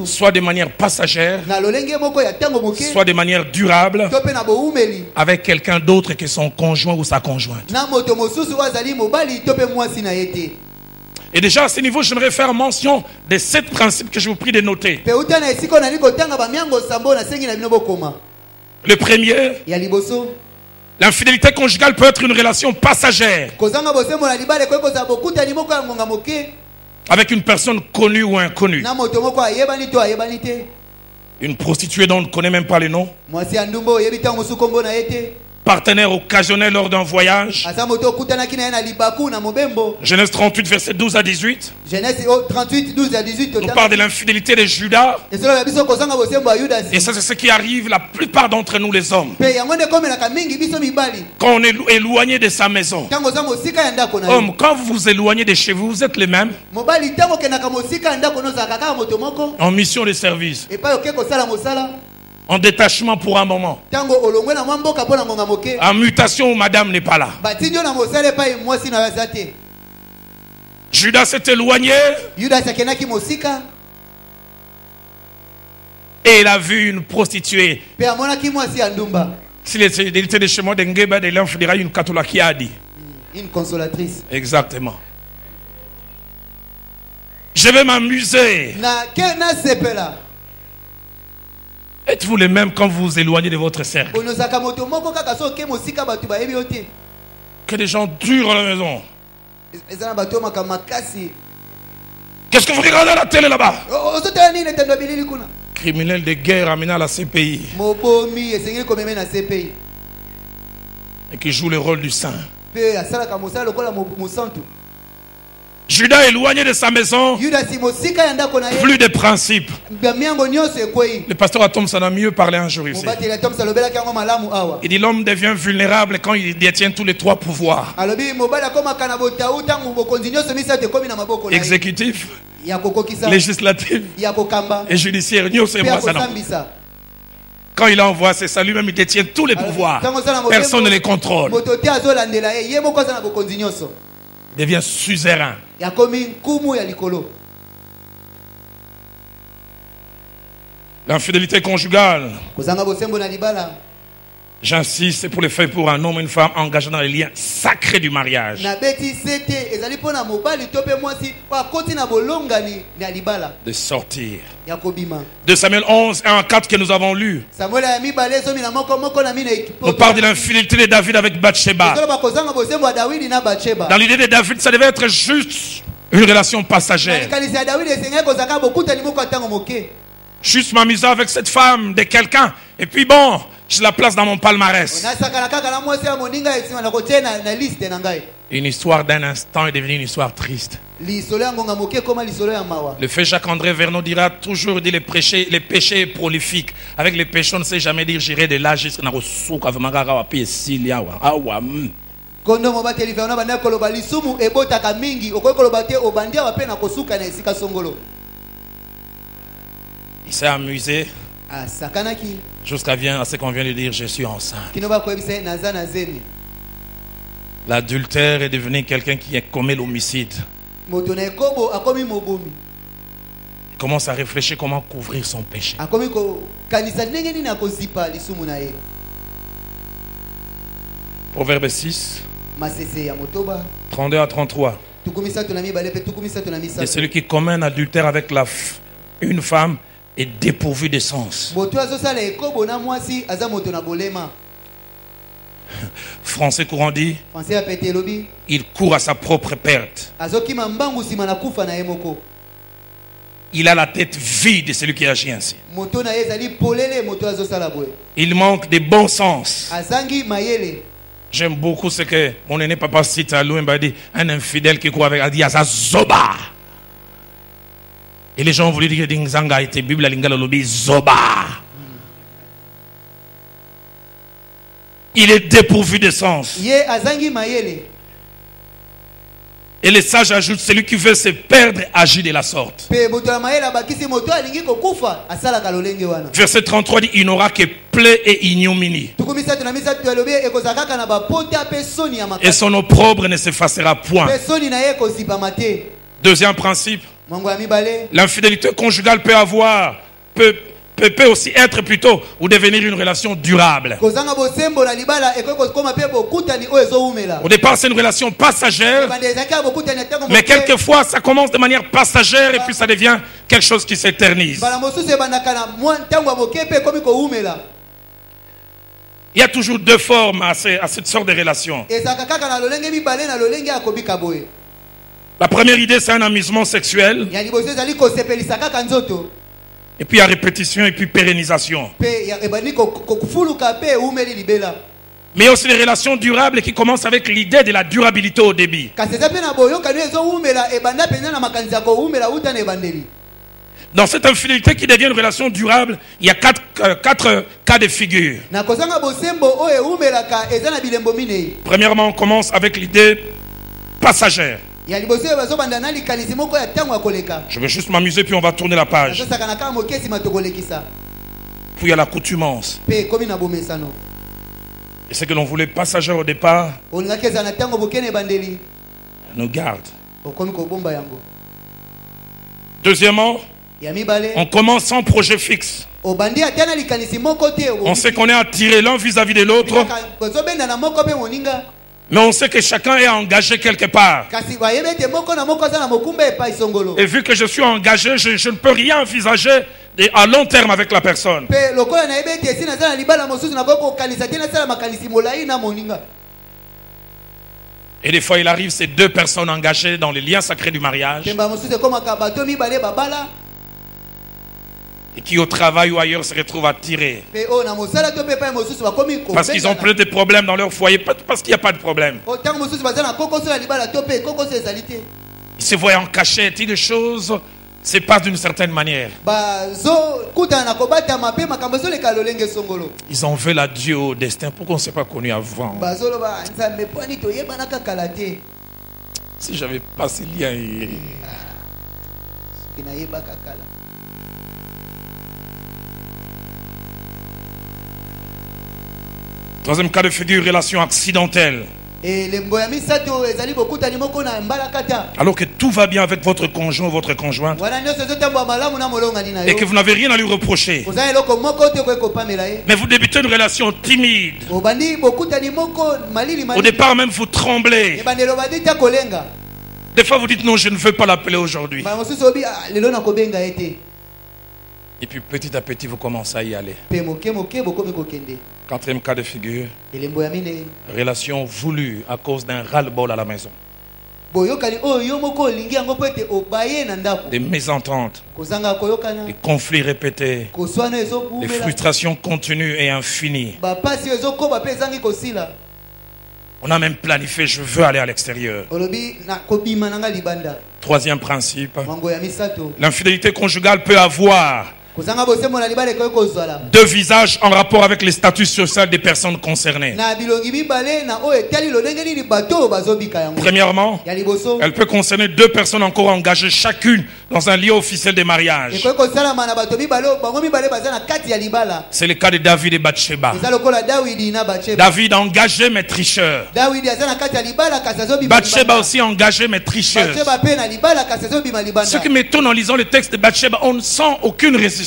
soit de manière passagère, soit de manière durable, avec quelqu'un d'autre que son conjoint ou sa conjointe. Et déjà à ce niveau, j'aimerais faire mention des 7 principes que je vous prie de noter. Le premier, l'infidélité conjugale peut être une relation passagère avec une personne connue ou inconnue. Une prostituée dont on ne connaît même pas le nom. Partenaire occasionnel lors d'un voyage. Genèse 38, verset 12 à 18. On parle de l'infidélité de Judas. Et ça, c'est ce qui arrive la plupart d'entre nous les hommes. Quand on est éloigné de sa maison. Homme, quand vous vous éloignez de chez vous, vous êtes les mêmes. En mission de service. En détachement pour un moment. En mutation où madame n'est pas là. Judas s'est éloigné. Et il a vu une prostituée. S'il était de chez moi, une catolakiadi. Une consolatrice. Exactement. Je vais m'amuser. Êtes-vous les mêmes quand vous vous éloignez de votre cercle? Que des gens durent à la maison. Qu'est-ce que vous regardez à la télé là-bas? Criminel de guerre amené à la CPI. Et qui joue le rôle du saint. Judas éloigné de sa maison, plus de principes. Le pasteur Atomson a mieux parlé un jour ici. Il dit l'homme devient vulnérable quand il détient tous les 3 pouvoirs. Exécutif, législatif et judiciaire. Quand il envoie ses saluts, même il détient tous les pouvoirs. Personne ne les contrôle. Il devient suzerain. L'infidélité conjugale, j'insiste, c'est pour le fait pour un homme et une femme engagés dans les liens sacrés du mariage. De sortir. 2 Samuel 11, 1 à 4 que nous avons lu. On parle de l'infidélité de David avec Bathsheba. Dans l'idée de David, ça devait être juste une relation passagère. Juste m'amuser avec cette femme de quelqu'un. Et puis bon, je la place dans mon palmarès. Une histoire d'un instant est devenue une histoire triste. Le fait Jacques-André Vernon dira toujours dit les péchés prolifiques. Avec les péchés, on ne sait jamais dire j'irai de là jusqu'à Narosuka. Il s'est amusé jusqu'à ce qu'on vient de dire je suis enceinte. L'adultère est devenu quelqu'un qui a commis l'homicide. Il commence à réfléchir comment couvrir son péché. Proverbe 6, 32 à 33. Et celui qui commet un adultère avec une femme est dépourvu de sens. Français courant dit, il court à sa propre perte. Il a la tête vide de celui qui agit ainsi. Il manque de bon sens. J'aime beaucoup ce que mon aîné papa cite à Louimba dit, un infidèle qui court avec Asa Zoba. Et les gens ont voulu dire que Zanga était Bible, la lingala lobby Zoba. Il est dépourvu de sens. Et les sages ajoutent, celui qui veut se perdre agit de la sorte. Verset 33 dit, il n'aura que plaie et ignominie. Et son opprobre ne s'effacera point. Deuxième principe, l'infidélité conjugale peut aussi être plutôt ou devenir une relation durable. Au départ, c'est une relation passagère, mais quelquefois, ça commence de manière passagère et puis ça devient quelque chose qui s'éternise. Il y a toujours deux formes à cette sorte de relation. La première idée, c'est un amusement sexuel. Et puis il y a répétition et puis pérennisation. Mais il y a aussi des relations durables qui commencent avec l'idée de la durabilité au début. Dans cette infidélité qui devient une relation durable, il y a quatre cas de figure. Premièrement, on commence avec l'idée passagère. Je vais juste m'amuser puis on va tourner la page. Puis il y a l'accoutumance. Et ce que l'on voulait passagère au départ nous garde. Deuxièmement, on commence sans projet fixe. On sait qu'on est attiré l'un vis-à-vis de l'autre. Mais on sait que chacun est engagé quelque part. Et vu que je suis engagé, je ne peux rien envisager à long terme avec la personne. Et des fois, il arrive ces deux personnes engagées dans les liens sacrés du mariage. Et qui au travail ou ailleurs se retrouvent attirés. Parce qu'ils ont plein de problèmes dans leur foyer. Pas parce qu'il n'y a pas de problème. Ils se voient en cachette et les choses se passent d'une certaine manière. Ils en veulent à Dieu au destin. Pourquoi on ne s'est pas connu avant? Si j'avais pas ces liens. Troisième cas de figure, relation accidentelle. Alors que tout va bien avec votre conjoint ou votre conjointe et que vous n'avez rien à lui reprocher, mais vous débutez une relation timide. Au départ même vous tremblez. Des fois vous dites non, je ne veux pas l'appeler aujourd'hui. Et puis petit à petit vous commencez à y aller. Quatrième cas de figure, relation voulue à cause d'un ras-le-bol à la maison. Des mésententes, des conflits répétés, des frustrations continues et infinies. On a même planifié, je veux aller à l'extérieur. Troisième principe, l'infidélité conjugale peut avoir deux visages en rapport avec les statuts sociaux des personnes concernées. Premièrement, elle peut concerner deux personnes encore engagées chacune dans un lien officiel de mariage. C'est le cas de David et Bathsheba. David engagé mais tricheur. Bathsheba aussi engagée mais tricheuse. Ce qui m'étonne en lisant le texte de Bathsheba, on ne sent aucune résistance.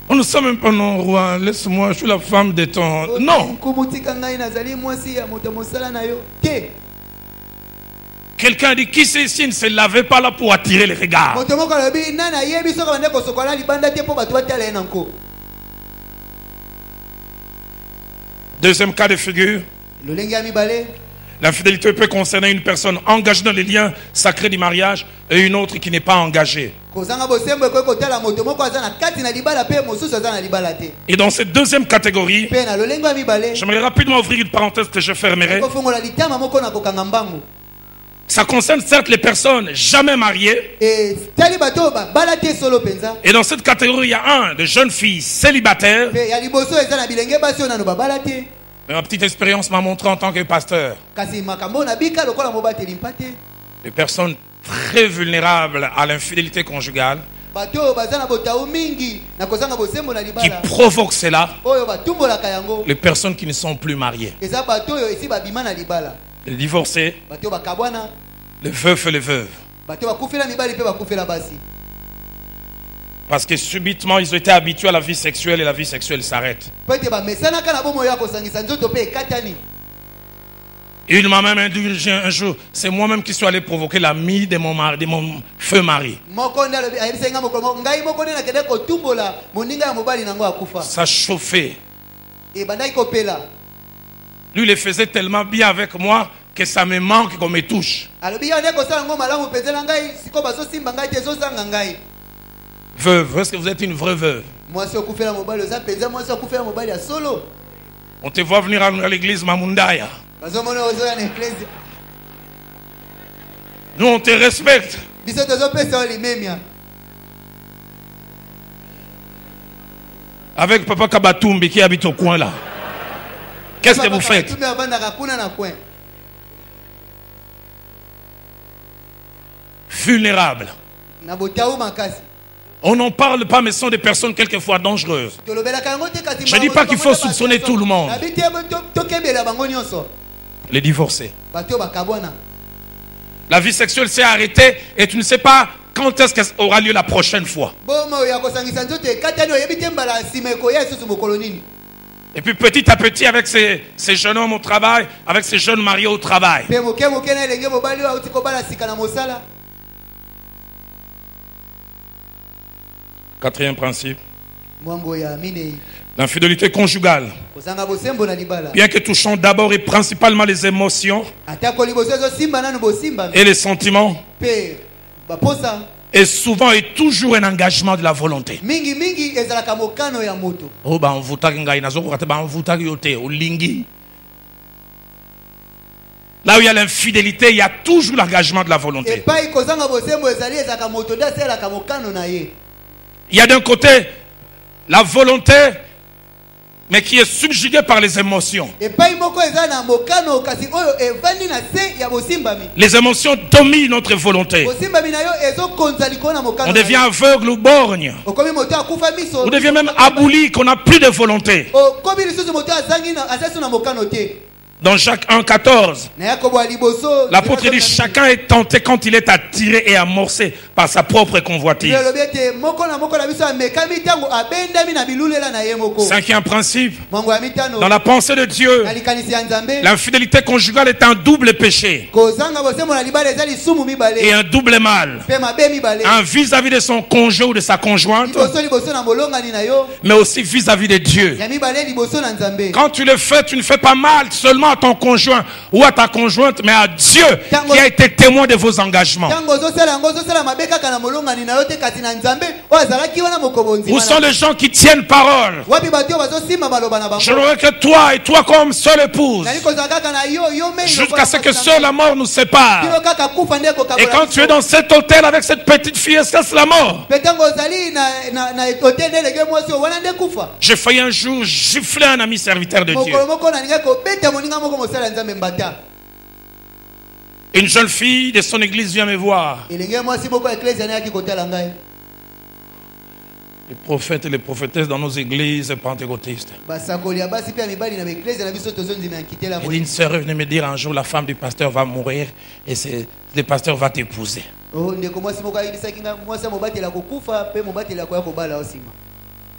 On ne sait même pas, non, roi, laisse-moi, je suis la femme de ton... Non. Quelqu'un dit, qui c'est ici ne se lavait pas là pour attirer les regards. Deuxième cas de figure. L'infidélité peut concerner une personne engagée dans les liens sacrés du mariage et une autre qui n'est pas engagée. Et dans cette deuxième catégorie, j'aimerais rapidement ouvrir une parenthèse que je fermerai. Ça concerne certes les personnes jamais mariées. Et dans cette catégorie, il y a de jeunes filles célibataires Mais ma petite expérience m'a montré en tant que pasteur Kasi makambo na bika lokola mobateli mpate. des personnes très vulnérables à l'infidélité conjugale Bato bazana botao mingi na kozanga bosembo na qui libala. provoquent cela. Oyo batumbolaka yango. Les personnes qui ne sont plus mariées, Eza bato oyo esi babima na libala. les divorcés, Bato bakabwana. les veufs et les veuves. Bato bakufela mibali pe bakufela basi. Parce que subitement ils ont été habitués à la vie sexuelle et la vie sexuelle s'arrête. Pete ba mesana kana bomo ya kosangisa nzoto pe ekatani. Il m'a même indulgé un jour. C'est moi-même qui suis allé provoquer l'ami de mon mari, de mon feu mari. Ça chauffait. Lui, il le faisait tellement bien avec moi que ça me manque qu'on me touche. Veuve, est-ce que vous êtes une vraie veuve? On te voit venir à l'église Mamundaya. Nous, on te respecte. Avec Papa Kabatumbi qui habite au coin là. Qu'est-ce que vous faites? Vulnérables. On n'en parle pas, mais ce sont des personnes quelquefois dangereuses. Je ne dis pas qu'il faut soupçonner tout le monde. Les divorcés. La vie sexuelle s'est arrêtée et tu ne sais pas quand est-ce qu'elle aura lieu la prochaine fois. Et puis petit à petit avec ces jeunes hommes au travail, avec ces jeunes mariés au travail. Quatrième principe. L'infidélité conjugale, bien que touchant d'abord et principalement les émotions et les sentiments, est souvent et toujours un engagement de la volonté. Oh, là où il y a l'infidélité, il y a toujours l'engagement de la volonté. Il y a d'un côté la volonté, mais qui est subjuguée par les émotions. Les émotions dominent notre volonté. On devient aveugle ou borgne. On devient même abouli, qu'on n'a plus de volonté. Dans Jacques 1,14, l'apôtre dit: chacun est tenté quand il est attiré et amorcé par sa propre convoitise. Cinquième principe, dans la pensée de Dieu, l'infidélité conjugale est un double péché et un double mal. Un vis-à-vis de son conjoint ou de sa conjointe, mais aussi vis-à-vis de Dieu. Quand tu le fais, tu ne fais pas mal seulement à ton conjoint ou à ta conjointe, mais à Dieu qui a été témoin de vos engagements. Où sont les gens qui tiennent parole? Je voudrais que toi et toi comme seule épouse, jusqu'à ce que seule la mort nous sépare. Et quand tu es dans cet hôtel avec cette petite fille, est-ce que c'est la mort? J'ai failli un jour gifler un ami serviteur de Dieu. Une jeune fille de son église vient me voir. Les prophètes et les prophétesses dans nos églises pentecôtistes. Et une sœur est venue me dire un jour: la femme du pasteur va mourir et le pasteur va t'épouser.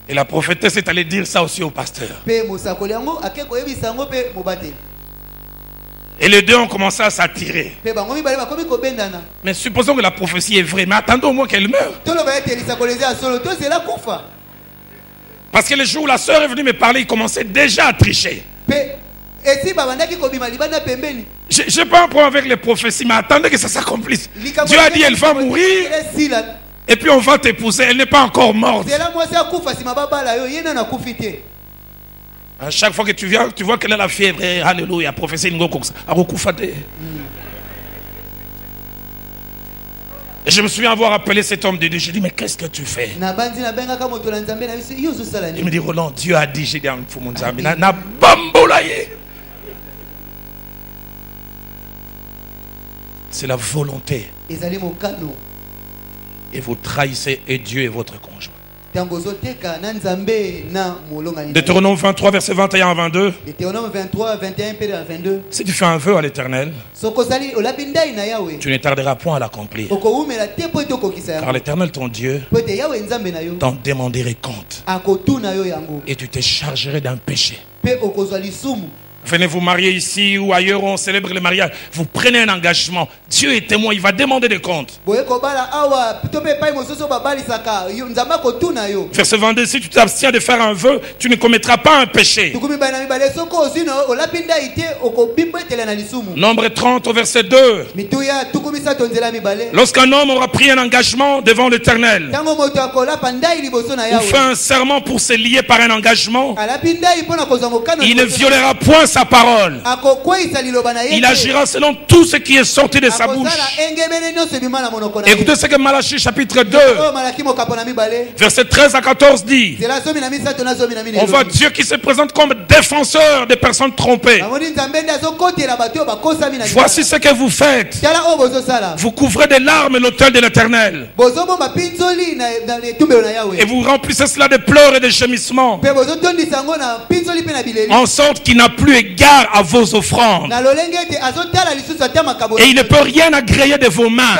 Et la prophétesse est allée dire ça aussi au pasteur. Et les deux ont commencé à s'attirer. Mais supposons que la prophétie est vraie, mais attendons au moins qu'elle meure. Parce que le jour où la sœur est venue me parler, il commençait déjà à tricher. J'ai pas un problème avec les prophéties, mais attendez que ça s'accomplisse. Dieu a dit: elle va mourir et puis on va t'épouser. Elle n'est pas encore morte. À chaque fois que tu viens, tu vois qu'elle a la fièvre. Alléluia, prophétie. Et je me souviens avoir appelé cet homme de Dieu. Je dis: mais qu'est-ce que tu fais? Il me dit: Roland, Dieu a dit. J'ai dit: C'est la volonté. ezali mokano. Et vous trahissez et Dieu et votre conjoint. Tango zoteka na nzambe na molongani. Deutéronome 23, versets 21 à 22. Deutéronome 23, 21 et 22. Si tu fais un vœu à l'Éternel, Sokozali olabindai na Yahweh. tu ne tarderas point à l'accomplir. Okoumela te po etokokisa yango. Car l'Éternel ton Dieu Po ete Yahweh nzambe na yo. t'en demanderait compte. Akotuna yo yango. Et tu te chargerais d'un péché. Pe okozwa lisumu. Venez vous marier ici ou ailleurs où on célèbre le mariage. Vous prenez un engagement. Dieu est témoin, il va demander des comptes. Verset 22, si tu t'abstiens de faire un vœu, tu ne commettras pas un péché. Nombre 30 au verset 2. Lorsqu'un homme aura pris un engagement devant l'Éternel, ou fait un serment pour se lier par un engagement, il ne violera point sa parole. Il agira selon tout ce qui est sorti de sa bouche. Écoutez ce que Malachie chapitre 2 verset 13 à 14 dit. On voit Dieu qui se présente comme défenseur des personnes trompées. Voici ce que vous faites. Vous couvrez de larmes l'autel de l'Éternel et vous remplissez cela de pleurs et de gémissements, en sorte qu'il n'a plus égard à vos offrandes et il ne peut rien agréer de vos mains.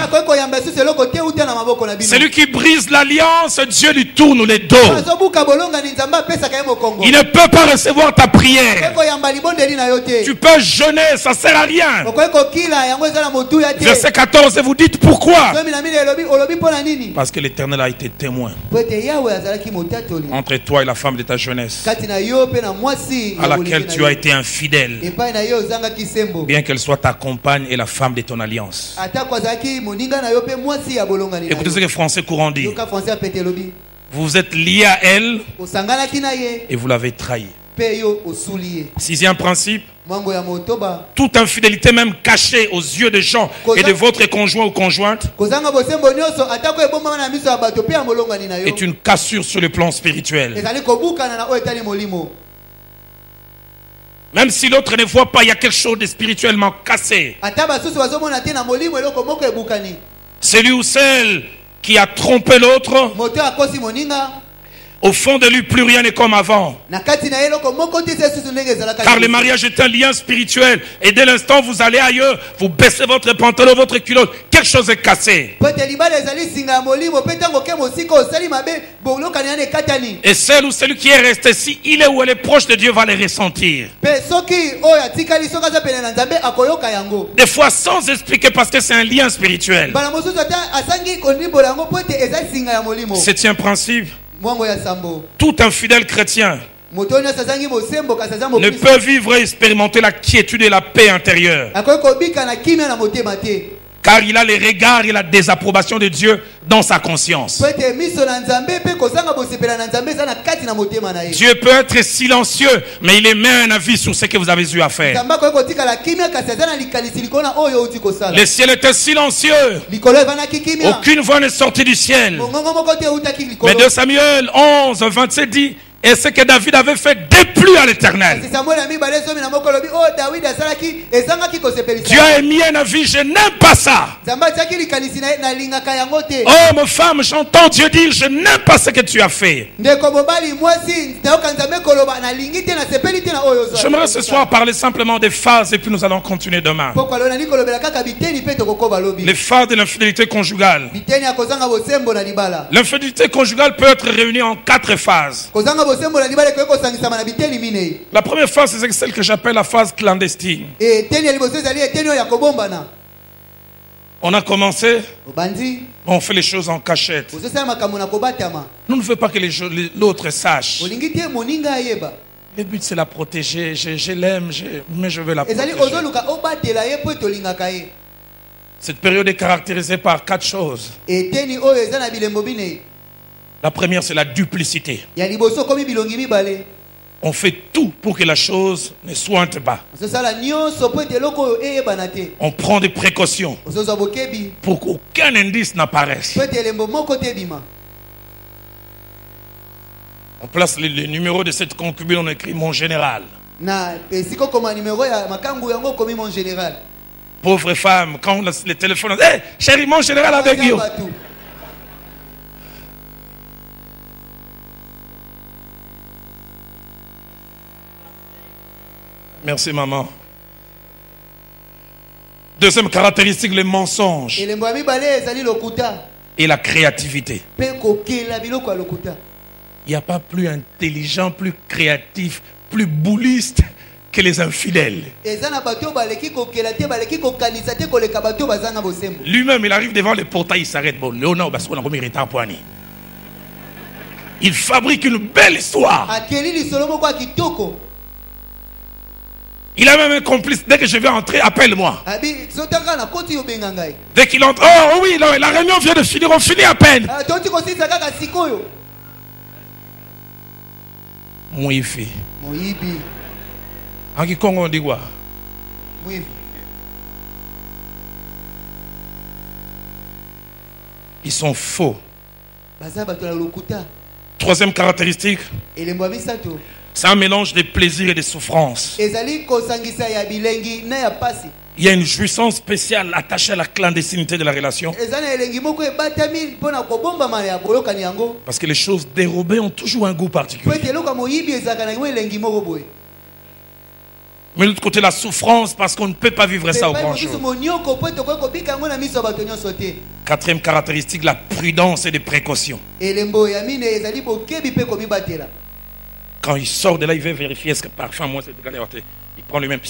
Celui qui brise l'alliance, Dieu lui tourne les dos. Il ne peut pas recevoir ta prière. Tu peux jeûner, ça sert à rien. Verset 14, et vous dites pourquoi? Parce que l'Éternel a été témoin entre toi et la femme de ta jeunesse, à laquelle tu as été infidèle, bien qu'elle soit ta compagne et la femme de ton alliance. Écoutez ce que Français courant dit. Vous vous êtes lié à elle et vous l'avez trahi. Sixième principe, toute infidélité même cachée aux yeux des gens et de votre conjoint ou conjointe est une cassure sur le plan spirituel. Même si l'autre ne voit pas, il y a quelque chose de spirituellement cassé. Celui ou celle qui a trompé l'autre, au fond de lui, plus rien n'est comme avant. Car le mariage est un lien spirituel. Et dès l'instant où vous allez ailleurs, vous baissez votre pantalon, votre culotte, quelque chose est cassé. Et celle ou celui qui est resté, si il est ou elle est proche de Dieu, va les ressentir. Des fois sans expliquer, parce que c'est un lien spirituel. Septième principe. Tout infidèle chrétien ne peut vivre et expérimenter la quiétude et la paix intérieure, car il a les regards et la désapprobation de Dieu dans sa conscience. Dieu peut être silencieux, mais il émet un avis sur ce que vous avez eu à faire. Le ciel était silencieux. Aucune voix n'est sortie du ciel. Mais 2 Samuel 11, 27 dit: et ce que David avait fait déplut à l'Éternel. Dieu a émis un avis, je n'aime pas ça. Oh ma femme, j'entends Dieu dire, je n'aime pas ce que tu as fait. J'aimerais ce soir parler simplement des phases et puis nous allons continuer demain. Les phases de l'infidélité conjugale. L'infidélité conjugale peut être réunie en 4 phases. La première phase, c'est celle que j'appelle la phase clandestine. On a commencé, on fait les choses en cachette. Nous ne voulons pas que l'autre sache. Le but, c'est la protéger. Je l'aime, mais je veux la protéger. Cette période est caractérisée par 4 choses. La première, c'est la duplicité. On fait tout pour que la chose ne sointe pas. On prend des précautions pour qu'aucun indice n'apparaisse. On place le numéro de cette concubine, on écrit mon général. Pauvre femme, quand le téléphone... Hey, chérie, mon général avec you. Merci, maman. Deuxième caractéristique, le mensonge et la créativité. Il n'y a pas plus intelligent, plus créatif, plus bouliste que les infidèles. Lui-même, il arrive devant le portail, il s'arrête. Bon, Léonard, il fabrique une belle histoire. Il a même un complice. Dès que je vais entrer, appelle-moi. Dès qu'il entre, oh oui, la réunion vient de finir, on finit à peine. Moïfi. En Kikongo, on dit quoi? Ils sont faux. Troisième caractéristique, c'est un mélange de plaisir et de souffrance. Il y a une jouissance spéciale attachée à la clandestinité de la relation. Parce que les choses dérobées ont toujours un goût particulier. Mais de l'autre côté, la souffrance, parce qu'on ne peut pas vivre ça au grand jour. Quatrième caractéristique, la prudence et les précautions. Quand il sort de là, il veut vérifier est-ce que parfum, moi, c'est égal. Il prend lui-même.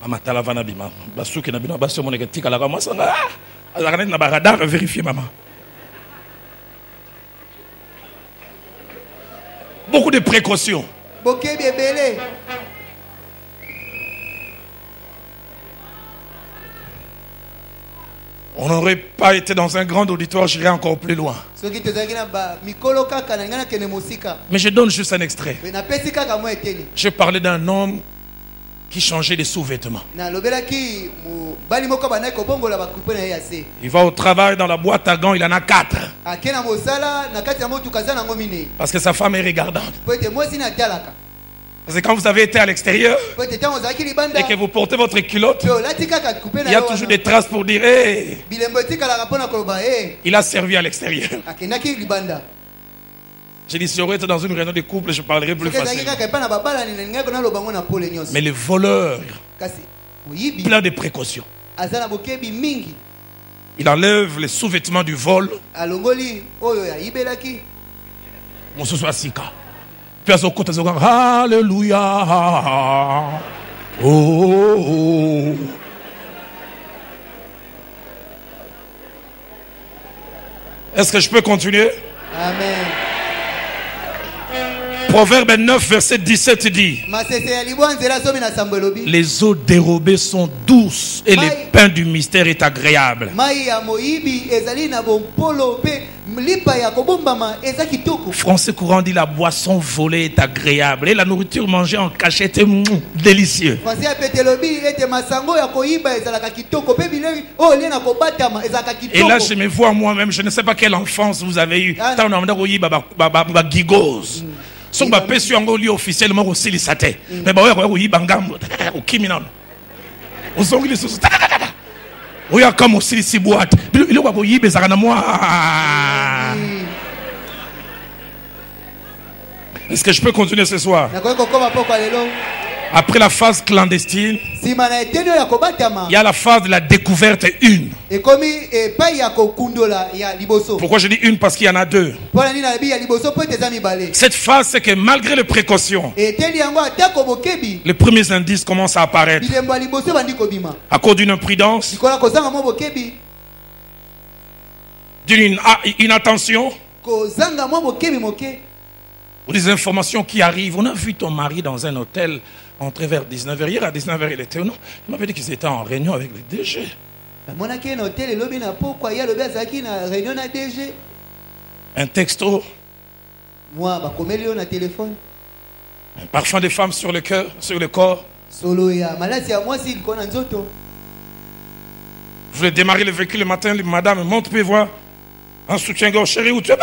Maman, t'as la vanabi, maman. Basou qui n'a pas bassé mon égatique à la ramasse. Ah, la reine n'a pas radar, vérifier, maman. Beaucoup de précautions. On n'aurait pas été dans un grand auditoire, j'irais encore plus loin. Mais je donne juste un extrait. Je parlais d'un homme qui changeait de sous-vêtements. Il va au travail dans la boîte à gants, il en a 4. Parce que sa femme est regardante. Parce que quand vous avez été à l'extérieur et que vous portez votre culotte, il y a toujours des traces pour dire hey, il a servi à l'extérieur. J'ai dit si j'aurais été dans une réunion de couple, je parlerais plus facilement. Mais le voleur, plein de précautions. Il enlève les sous-vêtements du vol. Mon sous Sika. Puis à son côté, alléluia. Oh, oh, oh. Est-ce que je peux continuer? Amen. Proverbe 9, verset 17 dit: les eaux dérobées sont douces et le pain du mystère est agréable. Français courant dit la boisson volée est agréable et la nourriture mangée en cachette est délicieux. Et là je me vois moi-même, je ne sais pas quelle enfance vous avez eu. So ba pesi yango li officiellement aussi li sate. Mais ba wa yi bangambo o criminal. O zongi li susu. O ya comme aussi si boîte. Il wa yi bezaka na moi. Est-ce que je peux continuer ce soir? Après la phase clandestine, il y a la phase de la découverte une. Pourquoi je dis une? Parce qu'il y en a deux. Cette phase, c'est que malgré les précautions, les premiers indices commencent à apparaître. À cause d'une imprudence, d'une inattention, ou des informations qui arrivent. On a vu ton mari dans un hôtel entrer vers 19h. Hier à 19h, il était où? Non, il m'avait dit qu'ils étaient en réunion avec le DG. Un texto. Un parfum de femme sur le cœur, sur le corps. Je voulais démarrer le véhicule le matin. Madame, monte, puis voir. Un soutien-gorge, chérie, où tu es?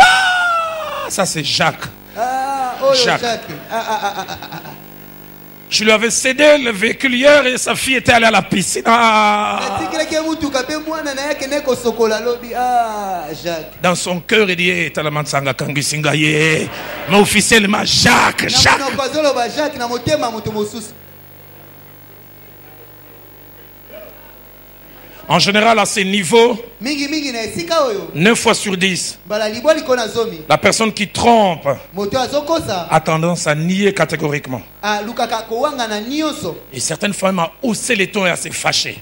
Ça, c'est Jacques. Jacques. Je lui avais cédé le véhicule hier et sa fille était allée à la piscine. Ah. Dans son cœur, il dit, mais officiellement, Jacques. En général, à ces niveaux, 9 fois sur 10, la personne qui trompe a tendance à nier catégoriquement. Et certaines fois, elle m'a haussé les tons et assez fâché.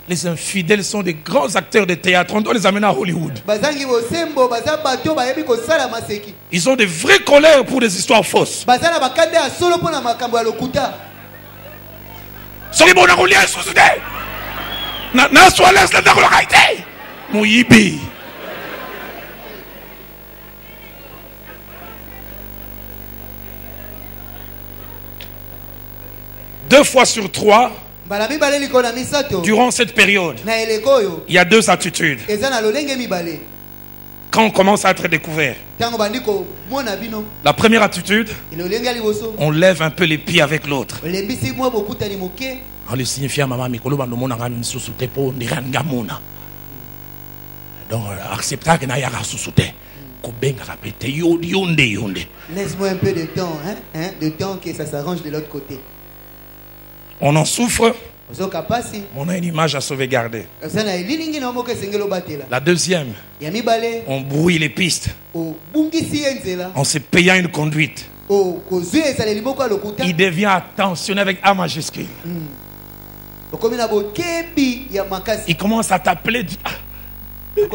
Les infidèles sont des grands acteurs de théâtre. On doit les amener à Hollywood. Ils ont des vraies colères pour des histoires fausses. Soki bona kulia susude na swales la ndako kaite muyibi. Deux fois sur 3 durant cette période, il y a 2 attitudes. Quand on commence à être découvert, la première attitude, on lève un peu les pieds avec l'autre. On lui signifie à maman, donc accepta que naïa susute. Laisse-moi un peu de temps, de temps que ça s'arrange de l'autre côté. On en souffre. On a une image à sauvegarder. La deuxième, on brouille les pistes. On s'est payant une conduite. Il devient attentionné avec A majuscule. Il commence à t'appeler. Il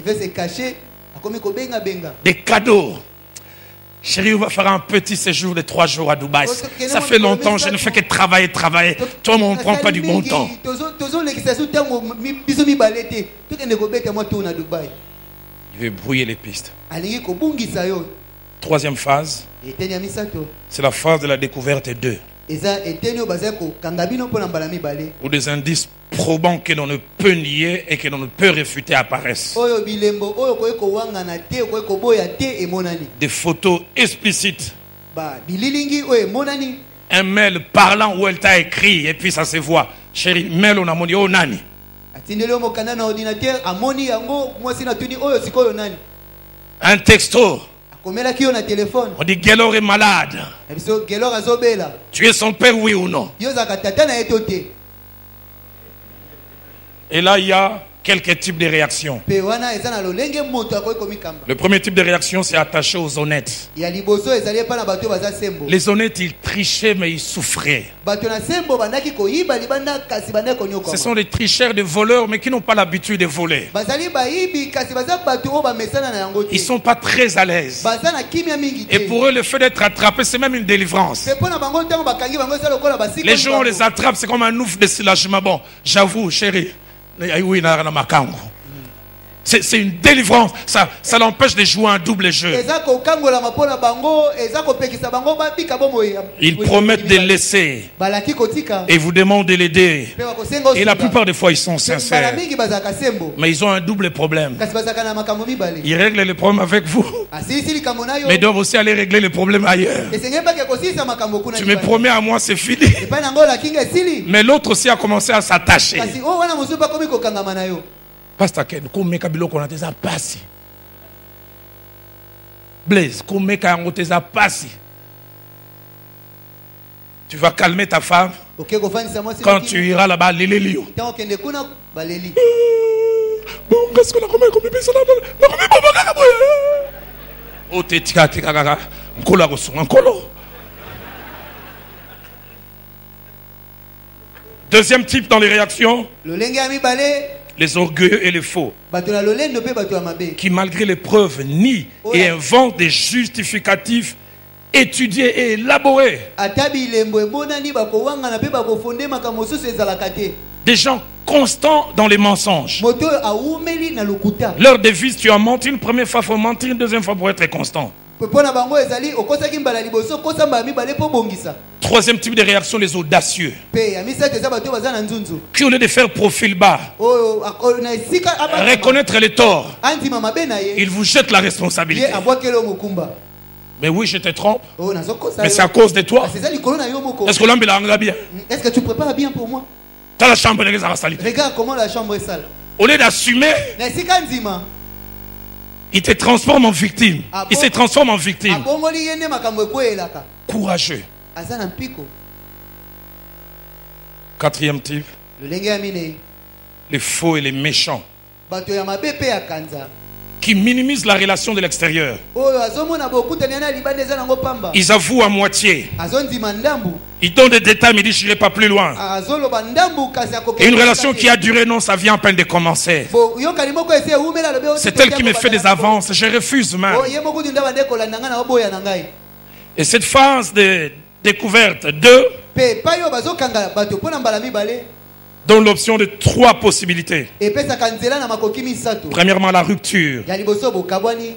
veut se cacher. Des cadeaux. Chérie, on va faire un petit séjour de 3 jours à Dubaï. Ça fait longtemps, je ne fais que travailler. Toi, on ne prend pas du bon temps. Il veut brouiller les pistes. Troisième phase, c'est la phase de la découverte 2. Où des indices probants que l'on ne peut nier et que l'on ne peut réfuter apparaissent. Des photos explicites. Un mail parlant où elle t'a écrit et puis ça se voit. Chérie, mail on a mon oh nani. Un texto. On dit Gelor est malade. Tu es son père, oui ou non? Et là, il y a quelques types de réactions. Le premier type de réaction, c'est attaché aux honnêtes. Les honnêtes, ils trichaient, mais ils souffraient. Ce sont des tricheurs, des voleurs, mais qui n'ont pas l'habitude de voler. Ils ne sont pas très à l'aise. Et pour eux, le fait d'être attrapé, c'est même une délivrance. Les gens, on les attrape, c'est comme un ouf de soulagement. Bon, j'avoue, chérie. C'est une délivrance. Ça l'empêche de jouer un double jeu. Ils promettent de laisser et vous demandent de l'aider. Et la plupart des fois, ils sont sincères. Mais ils ont un double problème. Ils règlent les problèmes avec vous, mais ils doivent aussi aller régler les problèmes ailleurs. Tu me promets à moi, c'est fini. Mais l'autre aussi a commencé à s'attacher. Pasteur Ken, kumeka biloko na teza pasi. Blaise, kumeka yango teza pasi. Tu vas calmer ta femme. Quand tu iras là-bas, lélélio. Bon, qu'est-ce qu'on a comme ça là? Oh, t'es tika kaka. Nkolo akosunga nkolo. Deuxième type dans les réactions. Les orgueilleux et les faux, qui malgré les preuves nient et inventent des justificatifs étudiés et élaborés. Des gens constants dans les mensonges. Leur devise, tu as menti une première fois, il faut mentir une deuxième fois pour être constant. Troisième type de réaction, les audacieux. Pe ya misato eza bato baza na nzunzu. Qui au lieu de faire profil bas, Oyo na esika reconnaître les torts, andima mabe na ye. il vous jette la responsabilité. Ye abwakelo mokumba. Mais oui, je te trompe. Oh nazokosa. Mais c'est à cause de toi. C'est ça likolo na yo moko. Est-ce que l'homme il a bien? Est-ce que tu prépares bien pour moi? Dans la chambre, les gars, sali. Regarde comment la chambre est sale. Au lieu d'assumer, Na esika ndima. il te transforme en victime. Il se transforme en victime. Abongoli yende makambo ekwelaka. Courageux. Aza na mpiko. Quatrième type, Lolenge ya minei. les faux et les méchants, Bato ya mabe pe ya kanza. qui minimisent la relation de l'extérieur. Oyo azomona bokutani na libanda eza nango pamba. Ils avouent à moitié. Azondima ndambu. Ils donnent des détails, mais ils disent je n'irai pas plus loin. Azoloba ndambu kasi akoke. Et une relation qui a duré, non, ça vient à peine de commencer. Bo yokali moko ese umela lobe. C'est elle qui me fait des avances. Je refuse même. Oh ye moko ndaba ndeko la nanga na oboya na ngai. Et cette phase de découverte 2 Pe pa yo bazokanga bato pona mbala mibale. donne l'option de 3 possibilités. Epesaka nzela na makoki misato. Premièrement, la rupture, Ya liboso bokabwani.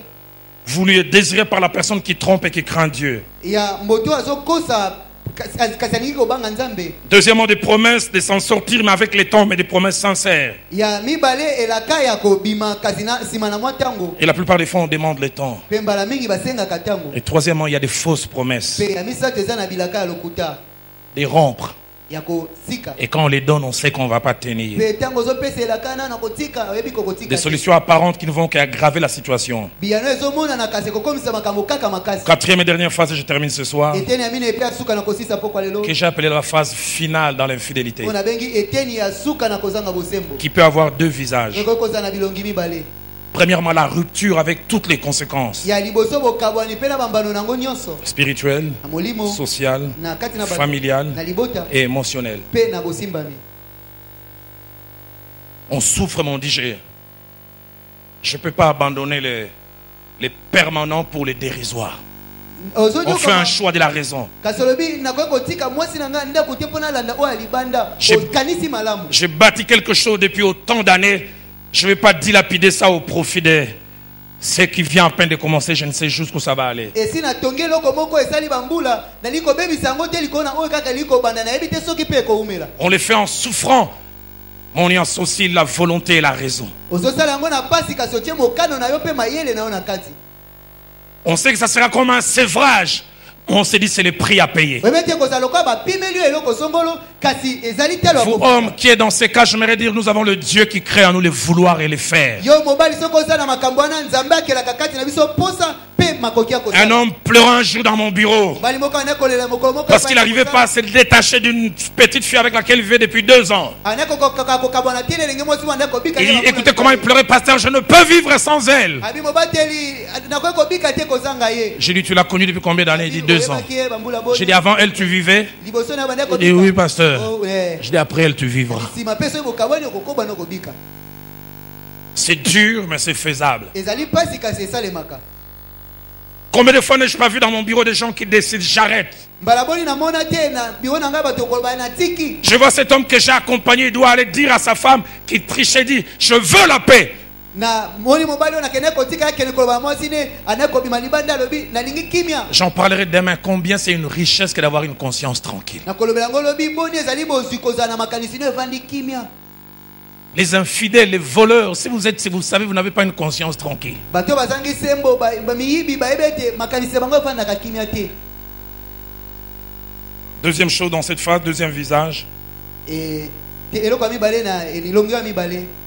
voulue et désirée par la personne qui trompe et qui craint Dieu. Ya moto azokosa kasaniki kobanga nzambe. Deuxièmement, des promesses de s'en sortir, mais avec les temps, mais des promesses sincères. Ya mibale elaka ya kobima kasina sima na mwa tango. Et la plupart des fois, on demande les temps. Pe mbala mingi basengaka tango. Et troisièmement, il y a des fausses promesses, Pe ya misato eza na bilaka ya lokuta. des rompre. Ya kosika. Et quand on les donne, on sait qu'on ne va pas tenir. Pe tango zopesa elaka na kotika oyebi kokotika. Des solutions apparentes qui ne vont qu'aggraver la situation. Biyano ezomona na kasi kokomisa makambo kaka makasi. Quatrième et dernière phase, et je termine ce soir, Eteni amine epe asuka na kosisa poko lelo. que j'ai appelé la phase finale dans l'infidélité, On a bengi eteni ya suka na kozanga bosembo. qui peut avoir 2 visages. Eko kozana bilongi mibale. Premièrement, la rupture avec toutes les conséquences Ya liboso bokabwani pe na bambano nango nyonso. spirituelles, Na molimo sociales, na kati na bato, familiales na libota et émotionnelles. pe na bosimbami. On souffre, mais on dit je ne peux pas abandonner les permanents pour les dérisoires. On fait un choix de la raison. Kasolobi na kwa kotika mwasi na nga nda kote pona landa o alibanda. Kanisi malamu. J'ai bâti quelque chose depuis autant d'années. Je ne vais pas dilapider ça au profit de ce qui vient à peine de commencer. Je ne sais jusqu'où ça va aller. Et si na tonge loko moko esali bambula na liko bebi sango te liko na o kaka liko banda na ebite soki pe ko umela. On les fait en souffrant, mais on y associe la volonté et la raison. Ozosala ngo na pasi kasotie mokano na yo pe mayele na yo na kati. On sait que ça sera comme un sevrage. On se dit c'est le prix à payer. Vous homme qui est dans ces cas, j'aimerais dire nous avons le Dieu qui crée en nous les vouloir et les faire. Un homme pleurant un jour dans mon bureau parce qu'il n'arrivait pas à se détacher d'une petite fille avec laquelle il vivait depuis 2 ans. Il dit, écoutez comment il pleurait, pasteur, je ne peux vivre sans elle. J'ai dit, tu l'as connue depuis combien d'années? Il dit 2 ans. J'ai dit, avant elle tu vivais? Il dit, oui pasteur. J'ai dit, après elle tu vivras. C'est dur mais c'est faisable. Combien de fois n'ai-je pas vu dans mon bureau des gens qui décident j'arrête? Je vois cet homme que j'ai accompagné, il doit aller dire à sa femme qui trichait, dit je veux la paix. J'en parlerai demain. Combien c'est une richesse que d'avoir une conscience tranquille. Les infidèles, les voleurs, si vous savez, vous n'avez pas une conscience tranquille. Deuxième chose dans cette phase, deuxième visage,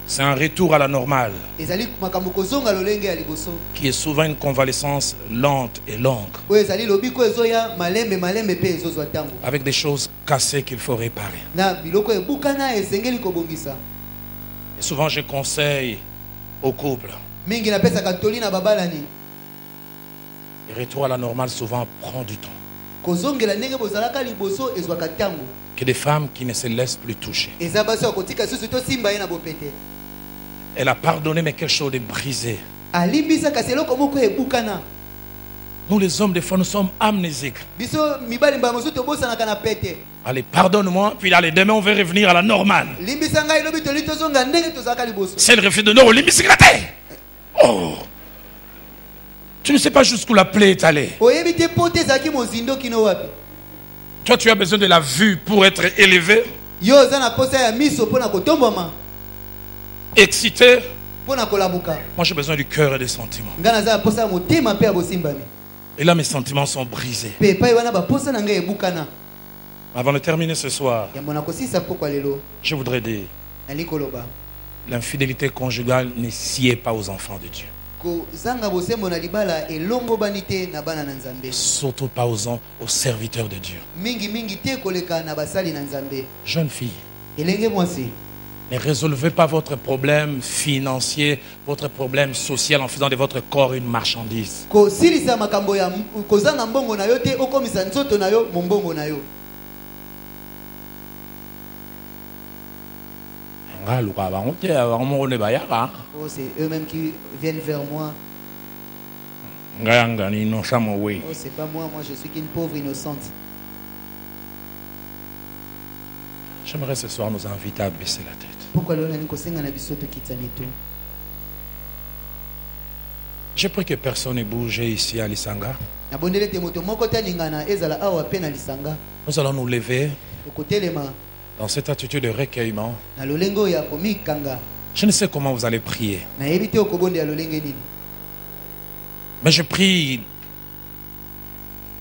c'est un retour à la normale qui est souvent une convalescence lente et longue, avec des choses cassées qu'il faut réparer. Et souvent je conseille aux couples, le retour à la normale souvent prend du temps. Que des femmes qui ne se laissent plus toucher. Elle a pardonné mais quelque chose de brisé. Nous les hommes des fois nous sommes amnésiques. Allez, pardonne-moi, puis allez, demain on va revenir à la normale. C'est le refus de non, oh, tu ne sais pas jusqu'où la plaie est allée. Toi, tu as besoin de la vue pour être élevé, Yo za na posa ya miso pona kotomboma. excité. Pona kolamuka. Moi, j'ai besoin du cœur et des sentiments. Ngana za posa motema pe abosimbami. Et là, mes sentiments sont brisés. Pe pa wana ba posa na ngai ebukana. Avant de terminer ce soir, Ya mona kosisa pokwa lelo. je voudrais dire, Nali koloba. l'infidélité conjugale ne sied pas aux enfants de Dieu. Ko zanga bosembo na libala elongo banite na bana na nzambe. Surtout pas aux serviteurs de Dieu. Mingi mingi te koleka na basali na nzambe. Jeune fille, Elenge mwasi. ne résolvez pas votre problème financier, votre problème social en faisant de votre corps une marchandise. Ko silisa makambo ya kozanga mbongo na yo te okomisa nzoto na yo mombongo na yo. Oh, C'est eux-mêmes qui viennent vers moi. Oh, c'est pas moi, moi je suis qu'une pauvre innocente. J'aimerais ce soir nous inviter à baisser la tête. Pourquoi l'on a une kosenga na bisoto kitanito? Je prie que personne ne bouge ici à Lisanga. Nabondele te moto moko ta ningana ezala awa pe na lisanga. Nous allons nous lever Okotelema dans cette attitude de recueillement. na lolengo ya komikanga. Je ne sais comment vous allez prier, Na yebite okobonde ya lolenge nini. mais je prie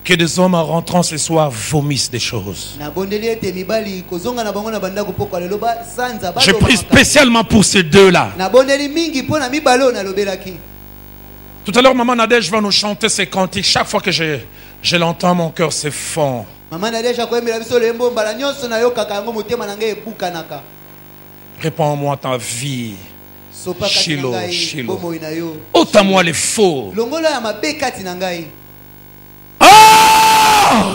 que des hommes en rentrant ce soir vomissent des choses. Nabondeli ete mibali kozonga na bango na bandako pokwa lelo ba sanza ba. Je prie spécialement pour ces deux-là. Nabondeli mingi pona mibalo na lobelaki. Tout à l'heure, Maman Nadège va nous chanter ces cantiques. Chaque fois que je l'entends, mon cœur se fond. Maman Nadège ko embela biso lembo mbala nyonso na yo kaka yango motema na ngai ebukanaka. Répands-moi ta vie. Sopa kati na Shilo, ngai Shilo. bomoi na yo. Ôte-moi les faux. Longola ya mabe kati na ngai. Ah!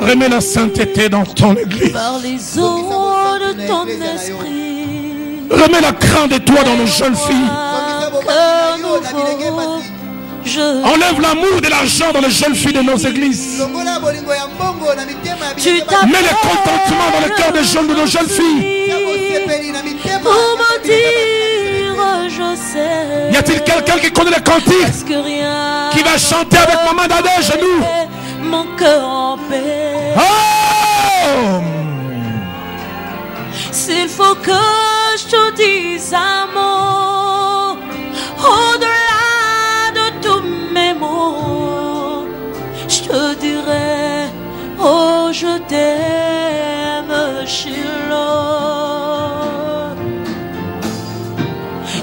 Remets la sainteté dans ton église. Par les eaux de ton esprit. Remets la crainte de toi dans nos jeunes filles. Cœur nouveau, Enlève l'amour de l'argent dans les jeunes filles de nos églises. tu Mets le contentement dans le cœur des jeunes de nos jeunes filles. pour me dire je sais. Y a-t-il quelqu'un qui connaît les cantiques, Parce que rien qui va chanter avec Maman Nadège et nous? mon cœur en paix. Oh! S'il faut que je te dise un mot, au-delà de tous mes mots, je te dirai, oh je t'aime, Shiloh.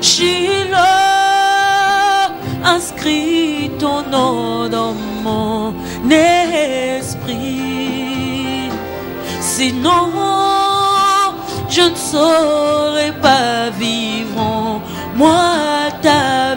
Shiloh, inscris ton nom dans mon esprit. Sinon, je ne saurais pas vivre en moi ta